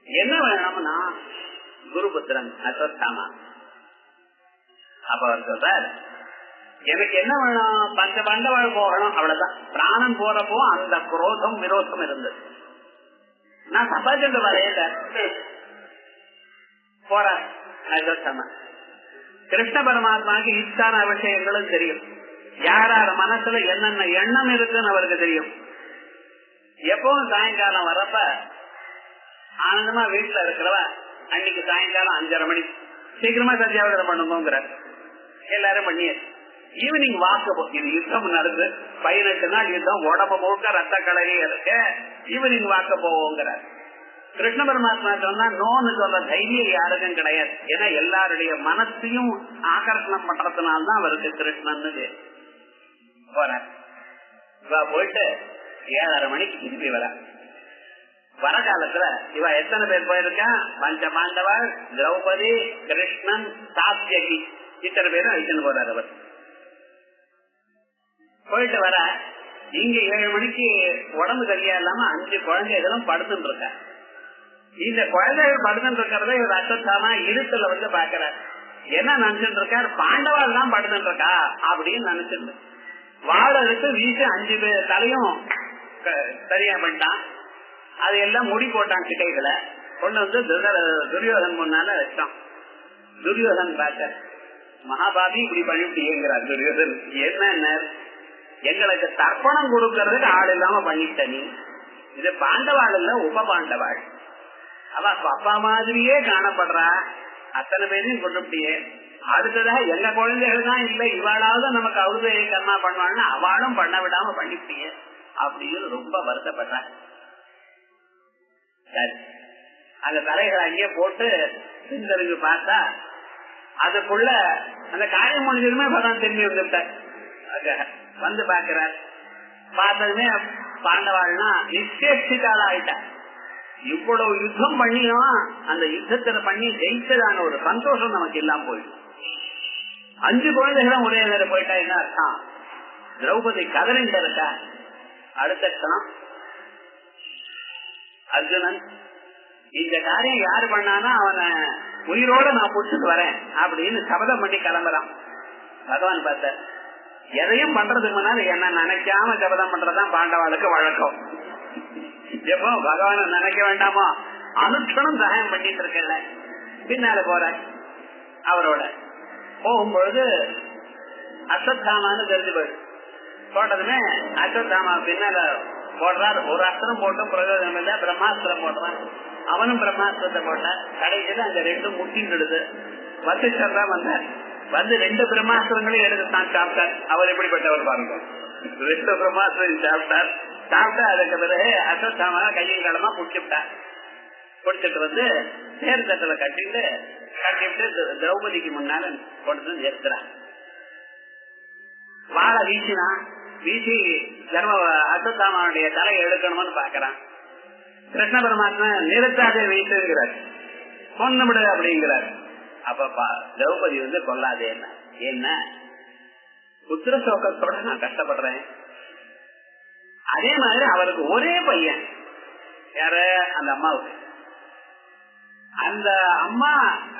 என்ன வேணும்னா குருபுத்திரன் அஸ்வத்தாமா. அப்ப அவர் சொல்றார், எனக்கு என்ன வேணும், 5 பாண்டவாள் போகணும், அவ்வளவுதான். பிராணம் போறப்போ அந்த குரோதம் விரோதம் இருந்தது. நான் சபாஜன் வரையில போற அஸ்வத்தாமா. கிருஷ்ண பரமாத்மாவுக்கு இத்தான விஷயங்களும் தெரியும். யாரார மனசுல என்னென்ன எண்ணம் இருக்குன்னு அவருக்கு தெரியும். எப்பவும் சாயங்காலம் வரப்ப ஆனந்தமா வீட்டுல இருக்கிறவ அன்னைக்கு சாயங்காலம் 5:30 மணி சீக்கிரமா சத்தியாவதனம் பண்ணுங்கிற எல்லாரும் பண்ணியாச்சு. ஈவினிங் வாக்கு, இது யுத்தம் நடந்து 18 நாள் யுத்தம், உடம்பு முழுக்க ரத்த கலரி இருக்கு, ஈவினிங் வாக்க போவோங்கிறார். கிருஷ்ண பரமாத்மா சொன்னா நோன்னு சொல்ற தைரியம் யாருக்கும் கிடையாது. ஏன்னா எல்லாருடைய மனசையும் ஆகர்ஷணம் பண்றதுனால்தான் அவருக்கு கிருஷ்ணன் போற. போயிட்டு 7:30 மணிக்கு திரும்பி வர காலத்துல இவ எத்தனை பேர் போயிருக்கா? 5 பாண்டவாள், திரௌபதி, கிருஷ்ணன், சாத்யகி, இத்தனை பேரும் அழிச்சுன்னு போறாரு. அவர் போயிட்டு வர இங்க 7 மணிக்கு உடம்பு சரியா இல்லாம 5 குழந்தைகளும் படுத்துட்டு இருக்கா. இந்த குழந்தைகள் படுத்துட்டு இருக்கிறத இவர் அஸ்வத்தாமா இருட்டுல பாக்குறாரு. என்ன நினைச்சுட்டு இருக்காரு, பாண்டவாள் தான் படுத்துட்டு இருக்கா அப்படின்னு நினைச்சிருந்து வாழை எடுத்து வீசி 5 பேர் தலையும் சரியா பண்ணிட்டான். அது எல்லாம் முடி போட்டான், கிட்டைகளை கொண்டு வந்து துரியோதன் முன்னால வச்சான். துரியோதன் பார்த்த, மகாபாபி இப்படி பண்ணிவிட்டீங்கிறார் துரியோதன். என்ன, எங்களுக்கு தர்ப்பணம் கொடுக்கறதுக்கு ஆள் இல்லாம பண்ணிட்ட நீ. இது பாண்டவாள் இல்ல, உப பாண்டவாள். அவ அப்பா மாதிரியே காணப்படுறா, அத்தனை பேரையும் கொண்டுட்டியே. அடுத்ததாக எங்க குழந்தைகள் தான் இல்ல, இவாளாவது நமக்கு அவுதே கர்மா பண்ணுவாள்னு அவளும் பண்ண விடாம பண்ணிட்டியே அப்படின்னு ரொம்ப வருத்தப்பட்ட. சரி, அந்த தலைகளை அங்கேயே போட்டு சிந்தருக்கு பார்த்தா அதுக்குள்ள அந்த காரியம் முடிஞ்சதுமே பகவான் திரும்பி வந்துட்டார். வந்து பாக்குறார். பார்த்ததுமே பாண்டவாள்னா நிச்சேஷித்தால ஆயிட்டா. இவ்வளவு யுத்தம் பண்ணியும் அந்த யுத்தத்துல பண்ணி ஜெயிச்சதான ஒரு சந்தோஷம் நமக்கு இல்லாம போயிடும். 5 குழந்தைகளும் ஒரே நேரம் போயிட்டா என்ன அர்த்தம்? திரௌபதி கதறிண்ட இருக்கா. அடுத்த கணம் அர்ஜுனன், இந்த காரியம் யாரு பண்ணானா அவனை உயிரோட நான் புடிச்சுட்டு வரேன் அப்படின்னு சபதம் பண்ணி கிளம்பலாம். பகவான் பார்த்த, எதையும் பண்றதுக்கு முன்னாடி என்ன நினைக்காம சபதம் பண்றதுதான் பாண்டவாளுக்கு வழக்கம். எப்போ பகவான நினைக்க வேண்டாமோ, அனுட்சணம் சகாயம் பண்ணிட்டு இருக்கல. பின்னால போற அவரோட போகும்பொழுது அஸ்வத்தாமான்னு தெரிஞ்சு போயிடு. போட்டதுமே அஸ்வத்தாமா பின்னால போடுறார். ஒரு அஸ்திரம் போட்டும் பிரயோஜனம் இல்ல, பிரம்மாஸ்திரம் போடுறான். அவனும் பிரம்மாஸ்திரத்தை போட்டார். கடைசியில அந்த 2 முட்டின்றது. வசிஷ்டர் தான் வந்தார். வந்து 2 பிரம்மாஸ்திரங்களையும் எடுத்து தான் சாப்பிட்டார். அவர் எப்படிப்பட்டவர் பாருங்க. 2 பிரம்மாஸ்திரம் சாப்பிட்டார். சாப்பிட்டா அதுக்கு பிறகு அஸ்வத்தாமா கையும் காலமா புடிச்சுட்டார். புடிச்சிட்டு வந்து தேர்தத்துல கட்டிட்டு திரௌபதிக்கு முன்னால கொண்டு நிறுத்துறான். வாழை வீசினா வீசி அஸ்வத்தாமாவுடைய தலையை எடுக்கணும்னு பாக்குறான். கிருஷ்ண பரமாத்மா நிறுத்தாதே வீசுங்கிறார், கொண்டு விடு அப்படிங்கிறார். அப்ப திரௌபதி கொல்லாதே என்ன புத்திர சோகத்தோட நான் கஷ்டப்படுறேன். அதே மாதிரி அவருக்கு ஒரே பையன், யாரு அந்த அம்மாவுக்கு. அந்த அம்மா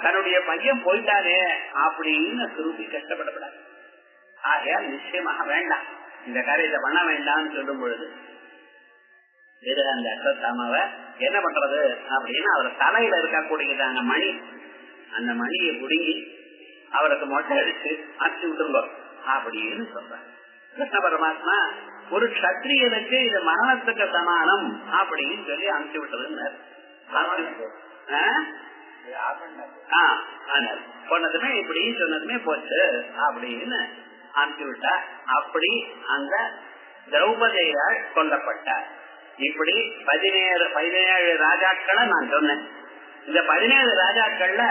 தன்னுடைய பையன் போயிட்டாரே அப்படின்னு சுருதி கஷ்டப்படப்படாது. ஆகையால் நிச்சயமாக வேண்டாம், இந்த காரியத்தை பண்ண வேண்டாம்னு சொல்லும் பொழுது அந்த அஸ்வத்தாமாவை என்ன பண்றது அப்படின்னு அவர் தலையில இருக்கக்கூடியதான மணி, அந்த மணியை புடுங்கி அவருக்கு மொட்டை அடிச்சு அடிச்சு விட்டுருங்க அப்படின்னு சொல்றாரு கிருஷ்ண பரமாத்மா. ஒரு கத்திரியனுக்கு இது மரணத்துக்கு சமானம் அப்படின்னு சொல்லி அனுப்பிச்சு விட்டதுன்னு சொன்னதுமே இப்படி சொன்னதுமே போச்சு அப்படின்னு அனுப்பிச்சு விட்டா. அப்படி அந்த திரௌபதியால் கொல்லப்பட்டார். இப்படி 17 ராஜாக்களை நான் சொன்னேன். இந்த 17 ராஜாக்கள்ல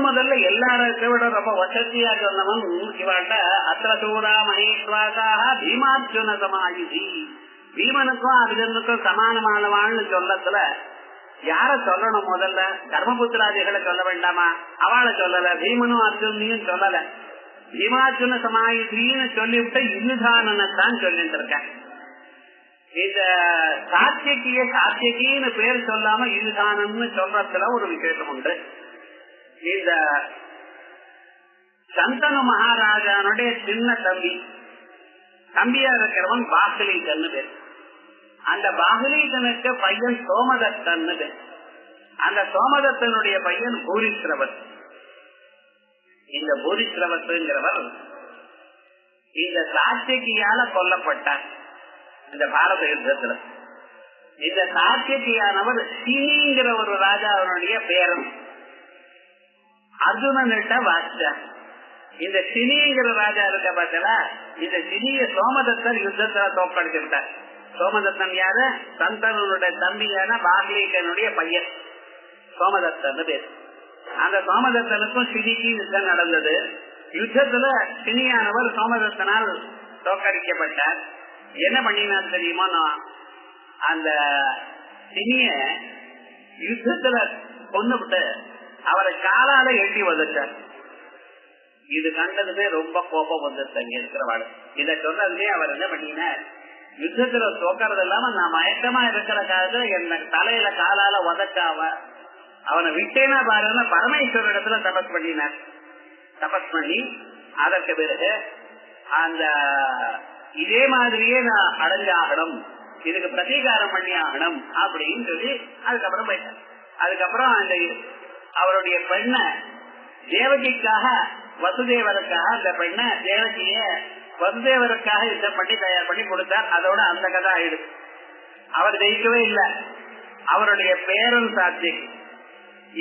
முதல்ல எல்லாருக்கும் விட ரொம்ப வசதியா சொன்னவன் இவாட்ட அத்திரசூரா மகேஸ்வாசாக பீமார்ஜுன சமாயுதி. பீமனுக்கும் அர்ஜுனுக்கும் சமானமானவான்னு சொல்லத்துல யார சொல்லணும்? முதல்ல தர்மபுத்திராதிகளை சொல்ல வேண்டாமா? அவளை சொல்லல. பீமனும் அர்ஜுனையும் சொல்லல. பீமார்ஜுன சமாயுதின்னு சொல்லிவிட்டு யுதானத்தான் சொல்லிட்டு இருக்கேன். இந்த சாத்தியக்கின்னு பேர் சொல்லாம யுதானன்னு சொல்றதுல ஒரு விசேஷம் உண்டு. இந்த சந்தனு மகாராஜானுடைய சின்ன தம்பியா இருக்கிறவன் பாகலீகன்னு பேர். அந்த பாகலீகனுக்கு பையன் சோமதத்தன்னு பேர். அந்த சோமதத்தனுடைய பையன் பூரிஸ்ரவத். இந்த பூரிஸ்ரவத்துங்கிறவர் இந்த சாத்தியக்கியால கொல்லப்பட்டார் இந்த பாரத யுத்தத்துல. இந்த சாத்தியக்கியானவர் சினிங்கிற ஒரு ராஜாவுடைய பேரன். அர்ஜுனன்கிட்ட வாச்சார். இந்த சினிங்கிற ராஜா இருக்க பார்த்தல, இந்த சினிய சோமதத்தன் யுத்தத்துல தோக்கடிச்சுட்டார். சோமதத்தன் யாரு? சந்தனுடைய தம்பியான பாகலீகனுடைய பையன் சோமதத்தன் பேர். அந்த சோமதத்தனுக்கும் சினிக்கு யுத்தம் நடந்தது. யுத்தத்துல சினியானவர் சோமதத்தனால் தோக்கடிக்கப்பட்டார். என்ன பண்ணினார் தெரியுமா? அந்த சினிய யுத்தத்துல கொண்டுவிட்டு அவரை காலால எட்டி வந்தார். இது கண்டதுமே ரொம்ப கோபம் வந்துருச்சு அங்க இருக்கிறவாள். இத சொன்னதுமே அவர் என்ன பண்ணினார்? யுத்தத்துல தோக்கறது இல்லாம நான் மயக்கமா இருக்கிற காலத்துல என்ன தலையில காலால உதச்சாவ அவனை விட்டேனா பாருங்க பரமேஸ்வர இடத்துல தபஸ் பண்ணினார். தபஸ் பண்ணி அதற்கு பிறகு அந்த இதே மாதிரியே நான் அடைஞ்சாகணும், இதுக்கு பிரதீகாரம் பண்ணி ஆகணும் அப்படின்னு சொல்லி அதுக்கப்புறம் போயிட்டார். அதுக்கப்புறம் அந்த அவருடைய பெண்ண தேவகிக்காக வசுதேவருக்காக அந்த பெண்ண தேவகிய வசுதேவருக்காக யுத்தம் பண்ணி தயார் பண்ணி கொடுத்தார். அதோட அந்த கதை ஆயிடுச்சு. அவர் ஜெயிக்கவே இல்லை. அவருடைய பேரன் சாத்தியகி.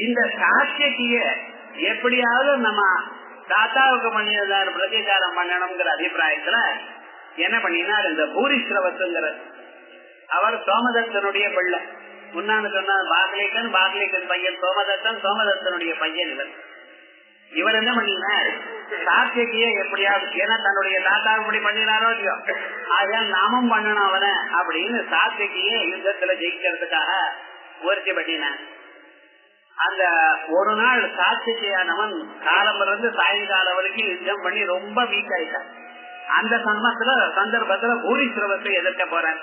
இந்த சாத்தியகிய எப்படியாவது நம்ம தாத்தாவுக்கு பண்ணியதான பிரதீகாரம் பண்ணணுங்கிற அபிப்பிராயத்துல என்ன பண்ணினார்? இந்த பூரிஸ்ரவத்துங்கிற அவர் சோமதத்தனுடைய பிள்ளை. முன்னாடி சொன்ன பாகலீகன் பையன் சோமதத்தனுடைய பையன் இவர் என்ன பண்ணினார்? சாத்தியகிய எப்படியாவது, ஏன்னா தன்னுடைய தாத்தா இப்படி பண்ணினாரோ இல்லையோ, அதான் நாமும் பண்ணணும் அவனை அப்படின்னு சாத்தியகிய யுத்தத்துல ஜெயிக்கிறதுக்காக முயற்சி பண்ணினார். அந்த ஒரு நாள் சாத்தியகியானவன் காலம் இருந்து சாயங்காலம் வரைக்கும் யுத்தம் பண்ணி ரொம்ப வீக் ஆயிட்டான். அந்த சந்தர்ப்பத்துல பூரிஸ்ரவத்தை எதிர்க்க போறார்.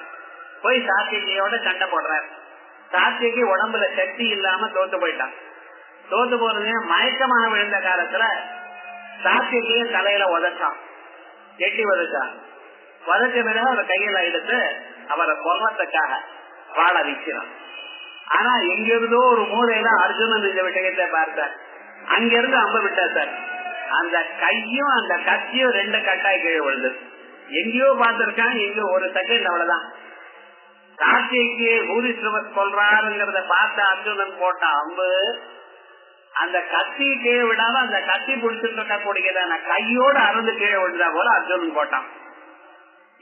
போய் சாத்தியகியோட சண்டை போடுறார். சாத்தியகி உடம்புல சக்தி இல்லாம தோத்து போயிட்டான். தோத்து போறது மயக்கமாக விழுந்த காலத்துல சாத்தியகிய தலையில உதச்சான், எட்டி உதச்சான். உதச்ச பிறகு அவர் கையில எடுத்து அவரை கொல்றதுக்காக வாழ வீசினான். ஆனா எங்கிருந்தோ ஒரு மூலையில அர்ஜுனன் இந்த விஷயத்தை பார்த்தார். அங்கிருந்து அம்பு விட்டார் சார். அந்த கையும் அந்த கத்தியும் 2 கட்டாய் கீழே விழுந்தது. எங்கேயோ பார்த்திருக்கான், எங்கேயோ ஒரு செகண்ட் அவ்வளவுதான். சாத்தியக்கு பூரிஸ்ரவத் கொள்றாருங்கிறத பார்த்த அர்ஜுனன் போட்ட அம்பு அந்த கத்தி கீழே விடாம அந்த கத்தி பிடிச்சிட்டு இருக்கக்கூடியதான கையோட அறுந்து கீழே விழுந்தா போல அர்ஜுனன் போட்டான்.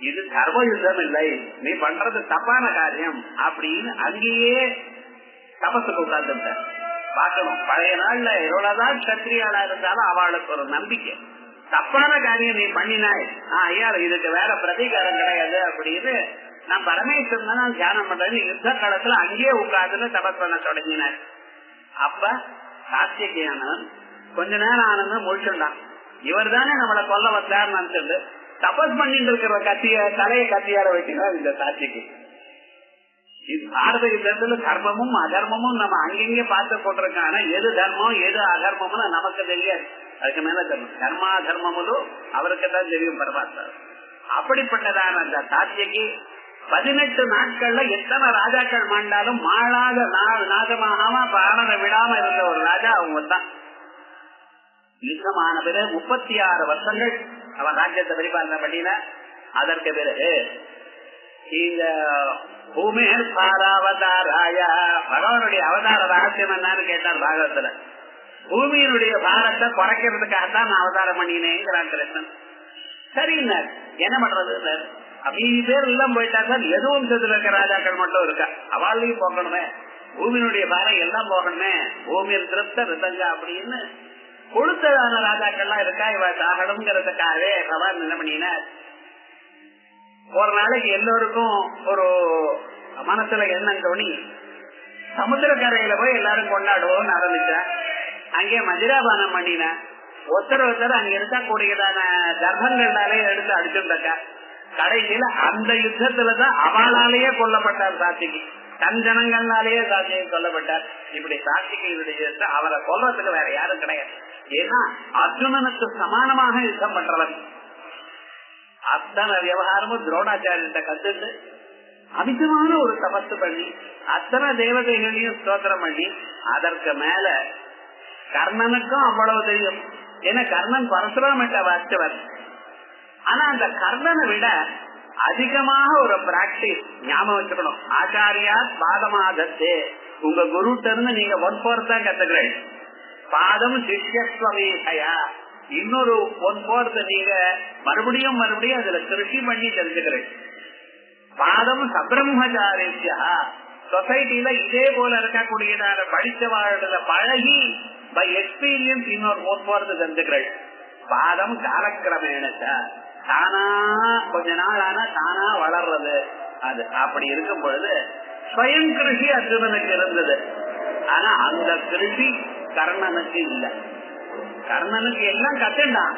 இது சர்வ யுத்தம் இல்லை, நீ பண்றது தப்பான காரியம் அப்படின்னு அங்கேயே தபசுக்கு உட்கார்ந்துட்டார். பார்க்கணும், பழைய நாள்ல எவ்வளவுதான் சத்திரியாளா இருந்தாலும் அவளுக்கு ஒரு நம்பிக்கை. தப்பான காரியம் நீ பண்ணினாய், ஐயா இதுக்கு வேற பிரதீகாரம் கிடையாது அப்படின்னு நான் பரமேஸ்வரன் தான் தியானம் பண்றேன்னு யுத்த காலத்துல அங்கேயே உட்கார்ந்து தபஸ் பண்ண தொடங்கினார். அப்ப சாத்தியகியானவன் கொஞ்ச நேரம் ஆனது முழிச்சுட்டான். இவர் தானே நம்மளை கொல்ல வந்தாருன்னு சொல்லு தபஸ் பண்ணிட்டு இருக்கிற தலையை கத்தியார வைக்கிறார் இந்த சாத்தியகி. பாரத யுத்தத்துல தர்மமும் அதர்மமும் நம்ம அங்கங்க பார்த்து போட்டிருக்கோம். ஆனா எது தர்மம் எது அதர்மம்னு நமக்கு தெரியாது. அதுக்கு மேல தர்மா தர்மமும் அவருக்கு தான் தெரியும் பரமாத்மா. அப்படிப்பட்டதான அந்த சாத்தியக்கு 18 நாட்கள்ல எத்தனை ராஜாக்கள் மாண்டாலும் மாளாத நாசமாகாம பிராணனை விடாம இருந்த ஒரு ராஜா அவங்க தான். யுத்தமான பிறகு 36 வருஷங்கள் அவன் ராஜ்யத்தை பரிபாலனை பண்ணின. அதற்கு பிறகு இந்த பூமேர் பாராவதாராய பகவானுடைய அவதார ரகசியம் என்னன்னு கேட்டார் பாகவத்துல. பூமியினுடைய பாரத்தை குறைக்கிறதுக்காகத்தான் நான் அவதாரம் பண்ணினேங்கிறான் கிருஷ்ணன். சரிங்க என்ன பண்றது, மீதி பேர் எல்லாம் போயிட்டா சார் எதுவும் இருக்க ராஜாக்கள் மட்டும் இருக்கா, அவளையும் போகணுமே, பூமியினுடைய பாரம் எல்லாம் போகணுமே, பூமியில் திருப்த ரிதங்க அப்படின்னு கொடுத்ததான ராஜாக்கள்லாம் இருக்கா, இவ சாகணுங்கிறதுக்காகவே பகவான் என்ன பண்ணினார். ஒரு நாளைக்கு எல்லோருக்கும் ஒரு மனசுல எண்ணம் தோணி சமுத்திரக்கரையில போய் எல்லாரும் கொண்டாடுவோம்னு ஆரம்பிச்சான். அங்கே மதிராபானம் பண்ணின ஒருத்தர் அங்க இருக்கக்கூடியதான தர்மங்களாலே எடுத்து அடிச்சுட்டாக்கா. கடைசியில அந்த யுத்தத்துலதான் அவளாலேயே கொல்லப்பட்டார் சாத்திகி, தன் ஜனங்களாலேயே சாத்திகை கொல்லப்பட்டார். இப்படி சாத்திகையுடைய அவரை கொல்றதுக்கு வேற யாரும் கிடையாது. ஏன்னா அர்ஜுனனுக்கு சமானமாக யுத்தம் பண்றவன். அத்தனை விவகாரமும் துரோணாச்சாரியத்தை கத்துட்டு அதிகமான ஒரு தபத்து பண்ணி அத்தனை தேவதைகளையும் ஸ்தோத்திரம் பண்ணி அதற்கு மேல கர்ணனுக்கும் அவ்வளவு தெரியும். ஏன்னா கர்ணன் பரசுராமட்ட வாசிச்சவர். ஆனா அந்த கர்ணனை விட அதிகமாக ஒரு பிராக்டிஸ் ஞாபகம் வச்சுக்கணும். ஆச்சாரியா பாதமாதத்தே, உங்க குருட்ட இருந்து நீங்க 1/4 தான் கத்துக்கிறேன். பாதம் சிஷ்யஸ்வமேகையா, இன்னொரு 1/4 நீங்க மறுபடியும் அதுல கிருஷி பண்ணி தெரிஞ்சுக்கிறேன். பாதம் சபிரம்மச்சாரியா, சொசைட்டில இதே போல இருக்கக்கூடியதான படிச்சவாழ்ல பழகி பை எக்ஸ்பீரியன்ஸ் இன்னொரு 1/4 தெரிஞ்சுக்கிறேன். பாதம் காலக்கிரமேண தானா கொஞ்ச நாள் ஆனா தானா வளர்றது. அது அப்படி இருக்கும் பொழுது ஸ்வயம் கிருஷி அர்ஜுனனுக்கு இருந்தது. ஆனா அந்த கிருஷி கர்ணனுக்கு இல்ல. கர்ணனுக்கு எல்லாம் கத்துண்டான்.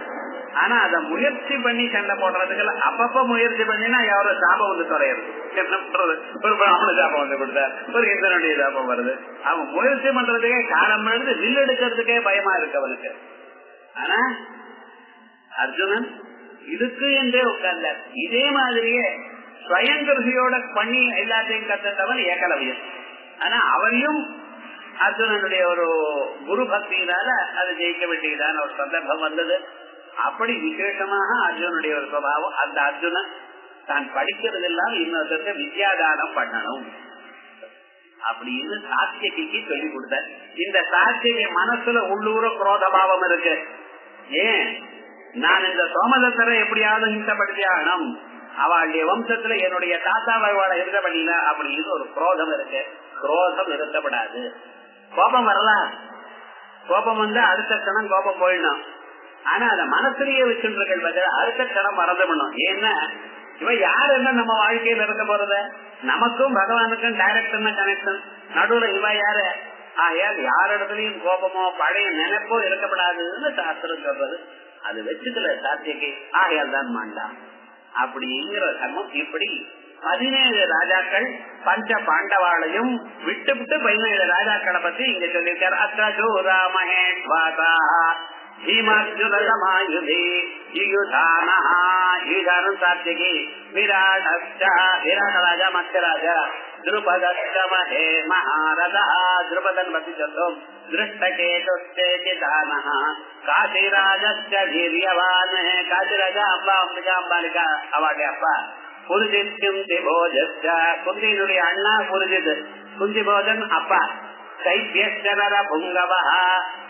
ஆனா அத முயற்சி பண்ணி சண்டை போடுறதுக்கு அப்பப்ப முயற்சி பண்ணினா எவ்வளவு சாபம் வந்து தொலைறது. என்ன பண்றது, ஒரு பிராமண சாபம் வந்து கொடுத்தார், ஒரு இந்திரனுடைய சாபம் வருது. அவன் முயற்சி பண்றதுக்கே காலம் எழுது, வில் எடுக்கிறதுக்கே பயமா இருக்கு அவனுக்கு. ஆனா அர்ஜுனன் இதுக்கு என்றே உட்கார்ந்தார். இதே மாதிரியே ஸ்வயங்கிருஷியோட பண்ணி எல்லாத்தையும் கத்துட்டவன் ஏகலவியன். ஆனா அவரையும் அர்ஜுனனுடைய ஒரு குரு பக்தியினால அது ஜெயிக்க வேண்டியதான ஒரு சந்தர்ப்பம் வந்தது. அப்படி விசேஷமாக அர்ஜுனுடைய ஒரு சுபாவம். அந்த அர்ஜுனன் தான் படிக்கிறது எல்லாம் இன்னொருத்தருக்கு வித்யாதானம் பண்ணணும் அப்படின்னு சாத்தியக்கு சொல்லி கொடுத்தார். இந்த சாத்திய மனசுல உள்ளூர குரோதபாவம் இருக்கு. ஏன் நான் இந்த சோமதத்தரை எப்படியாவது ஹிம்சப்படுத்தி ஆகணும், அவளுடைய வம்சத்துல என்னுடைய தாத்தாவை இருக்க பண்ணில அப்படின்னு ஒரு குரோதம் இருக்கு. குரோதம் இருக்கப்படாது. கோபம் வரலாம், கோபம் வந்து அடுத்த கணம் கோபம் போயிடணும். ஆனா அத மனசுலயே வச்சுட்டு அடுத்த கணம் மறந்து பண்ணும். ஏன்னா இவ யாரு என்ன நம்ம வாழ்க்கையில இருக்க போறத, நமக்கும் பகவானுக்கும் டைரக்ட் கனெக்ஷன். நடுவுல இவ யாரு, யார் இடத்துலயும் கோபமோ பழைய நினைப்போ இருக்கப்படாதுன்னு சாஸ்திரம் சொல்றது. அது வச்சுக்கல சாத்தியக்கு, ஆகையால் தான் மாண்டான் அப்படிங்கிற தர்மம். இப்படி 17 ராஜாக்கள் பஞ்ச பாண்டவாளையும் விட்டு விட்டு 17 ராஜாக்களை பத்தி இங்க சொல்லியிருக்காரு. அத்ரூரா மகேஸ்வாசா பீமாயுதே யுதானம் சாத்தியகி விராட ராஜா மத்திய ராஜா द्रुपदस्तमहे महारथः द्रुपदन् पति चतुम् दृष्टकेतुश्चेतिदानः काशीराजस्य वीर्यवान् काशीराजा अम्बा अंबिकाम्बालिका अवाडे अप्पा पुरुजित् कुन्तिभोजश्च कुन्तिनुடைய அண்ணா புருஜித் குந்திபோஜன் அப்பா கைத்யஸ்ய நரபுங்கவः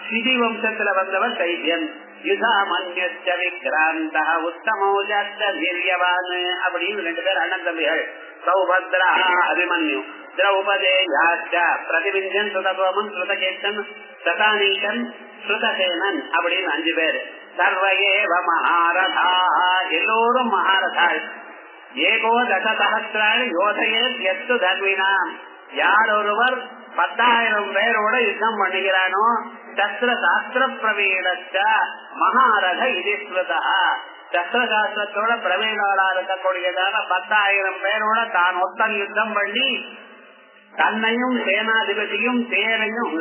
சிதி வம்சத்துல வந்தவர் கைத்யன் யுதாமன்யஸ்ய விக்ராந்தः உத்தமௌஜஸ்ய வீர்யவான் அப்படின்னு 2 பேர் அண்ணன் தம்பிகள். சௌபத்ரா அபிமன்யு திரௌபதேயாச்ச பிரதிவிஞ்சன் சுதகோமன் சுதகேத்தன் சதானீகன் சுதசேனன் அப்படின்னு 5 பேர். சர்வயேவ மகாரதா, எல்லோரும் மகாரதாள். ஏகோ தசசஹஸ்ராணி யோதையே எத்து தர்வினாம், யார் ஒருவர் 10,000 பேரோட யுத்தம் பண்ணுகிறானோ சஸ்திர சாஸ்திர பிரவீணச்ச மகாரத இது ஸ்ருதா, சஸ்திரசாஸ்திரத்தோட பிரவீணாளா இருக்கக்கூடியதான 10,000 பேரோட தான் ஒத்தன் யுத்தம் பண்ணி தன்னையும் சேனாதிபதியும் தேரையும்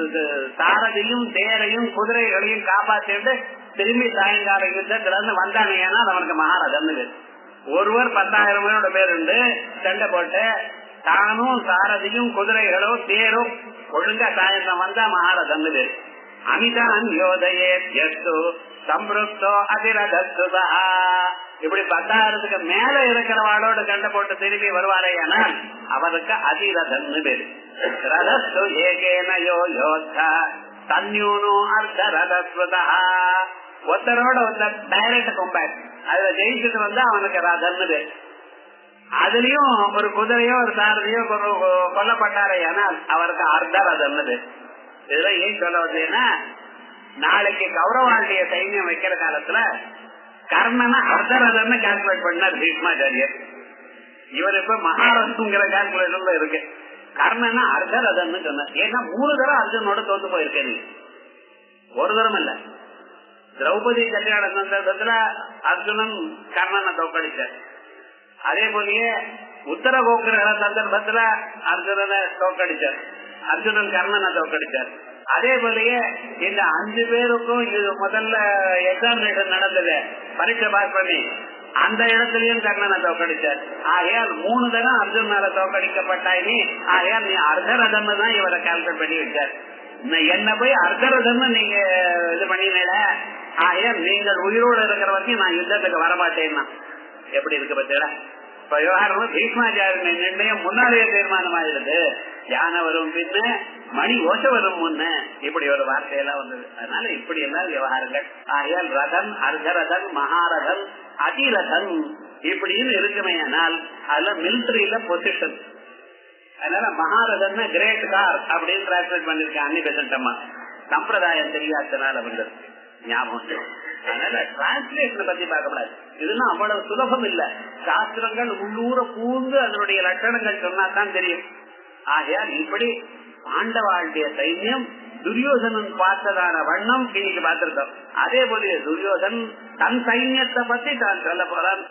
சாரதியும் தேரையும் குதிரைகளையும் காப்பாற்றிட்டு திரும்பி சாயங்கால யுத்தத்துல இருந்து வந்தானே, ஏன்னா அவனுக்கு மகாரதன்னு ஒருவர் 10,000 பேர் உண்டு சண்டை போட்டு தானும் சாரதியும் குதிரைகளோ தேரும் ஒழுங்கா சாயந்தரம் வந்தா மகாரதன்னு. அமிதான் யோதையே சம்பிருத்தோ அதிரதா, இப்படி 10,000க்கு மேல இருக்கிறவாளோடு சண்டை போட்டு திரும்பி வருவாரே ஆனால் அவருக்கு அதிரதன்னு பேரு. ரதஸ்து ஏகேன யோ யோத்தா தன்யூனோ அர்த்த ரதஸ்வதா, ஒருத்தரோட ஒருத்தர் டைரக்ட் கம்பேட், அதுல ஜெயிச்சுட்டு வந்தா அவனுக்கு ரதன்னு பேரு. அதுலயும் ஒரு குதிரையோ ஒரு சாரதியோ கொல்லப்பட்டாரே ஆனால் அவருக்கு அர்த்த ரதன்னு பேரு. இதெல்லாம் ஏன் சொல்ல வந்தேன்னா, நாளைக்கு கௌரவாண்டிய சைன்யம் வைக்கிற காலத்துல கர்ணனை அர்த்தரதன்னு கால்குலேட் பண்ணார் பீஷ்மாச்சாரியர். இவர் இப்ப மகாரதங்கிற கால்குலேஷன்ல இருக்கு. கர்ணனை அர்த்தரதன்னு சொன்னார். ஏன்னா 3 தரம் அர்ஜுனோட தோத்து போயிருக்கேன், ஒரு தரம் இல்ல. திரௌபதி கல்யாண சந்தர்ப்பத்துல அர்ஜுனன் கர்ணனை தோக்கடிச்சார். அதே போலயே உத்தர கோக்கிரக சந்தர்ப்பத்துல அர்ஜுனனை தோக்கடிச்சார், அர்ஜுனன் கர்ணனை தோக்கடிச்சார். அதே போலயே இந்த 5 பேருக்கும் இது முதல்ல எக்ஸாமினேஷன் நடந்தது, பரீட்சை பாஸ் பண்ணி அந்த இடத்துலயும் கர்ணனை தோக்கடிச்சார். ஆகையால் 3 தரம் அர்ஜுனால தோக்கடிக்கப்பட்டாயினி. ஆகையால் நீ அர்த்தரதன்னு தான் இவரை கால்குலேட் பண்ணி வச்சார். என்ன போய் அர்த்தரதன்னு நீங்க இது பண்ணினேல, ஆகையால் நீங்கள் உயிரோடு இருக்கிற வரைக்கும் நான் யுத்தத்துக்கு வரமாட்டேன்னா எப்படி இருக்கு பத்தியா? இப்ப விவகாரம் பீஷ்மாச்சாரியன் நிர்ணயம் முன்னாலேயே தீர்மானம் ஆயிடுது. யானை வரும் பின்ன மணி ஓச வரும் முன்ன, இப்படி ஒரு வார்த்தையெல்லாம் வந்தது. அதனால இப்படி எல்லாம் விவகாரங்கள். ஆகையால் ரதன் அர்த்தரதன் மகாரதன் அதிரதன் இப்படின்னு இருக்குமே. ஆனால் அதுல மிலிட்டரியில பொசிஷன், அதனால மகாரதன் கிரேட் கார் அப்படின்னு டிரான்ஸ்லேட் பண்ணிருக்கேன் அன்னி பெசன்டம்மா. சம்பிரதாயம் தெரியாதனால வந்தது ஞாபகம். அதனால டிரான்ஸ்லேஷனை பத்தி பார்க்கப்படாது. இதெல்லாம் அவ்வளவு சுலபம் இல்ல. சாஸ்திரங்கள் உள்ளூர பூந்து அதனுடைய லட்சணங்கள் சொன்னாதான் தெரியும். ஆகையால் இப்படி பாண்டவாளுடைய சைன்யம் துரியோதனன் பார்த்ததான வண்ணம் இன்னைக்கு பார்த்திருக்கோம். அதே போல துரியோதன் தன் சைன்யத்தை பத்தி தான் சொல்ல போறான்.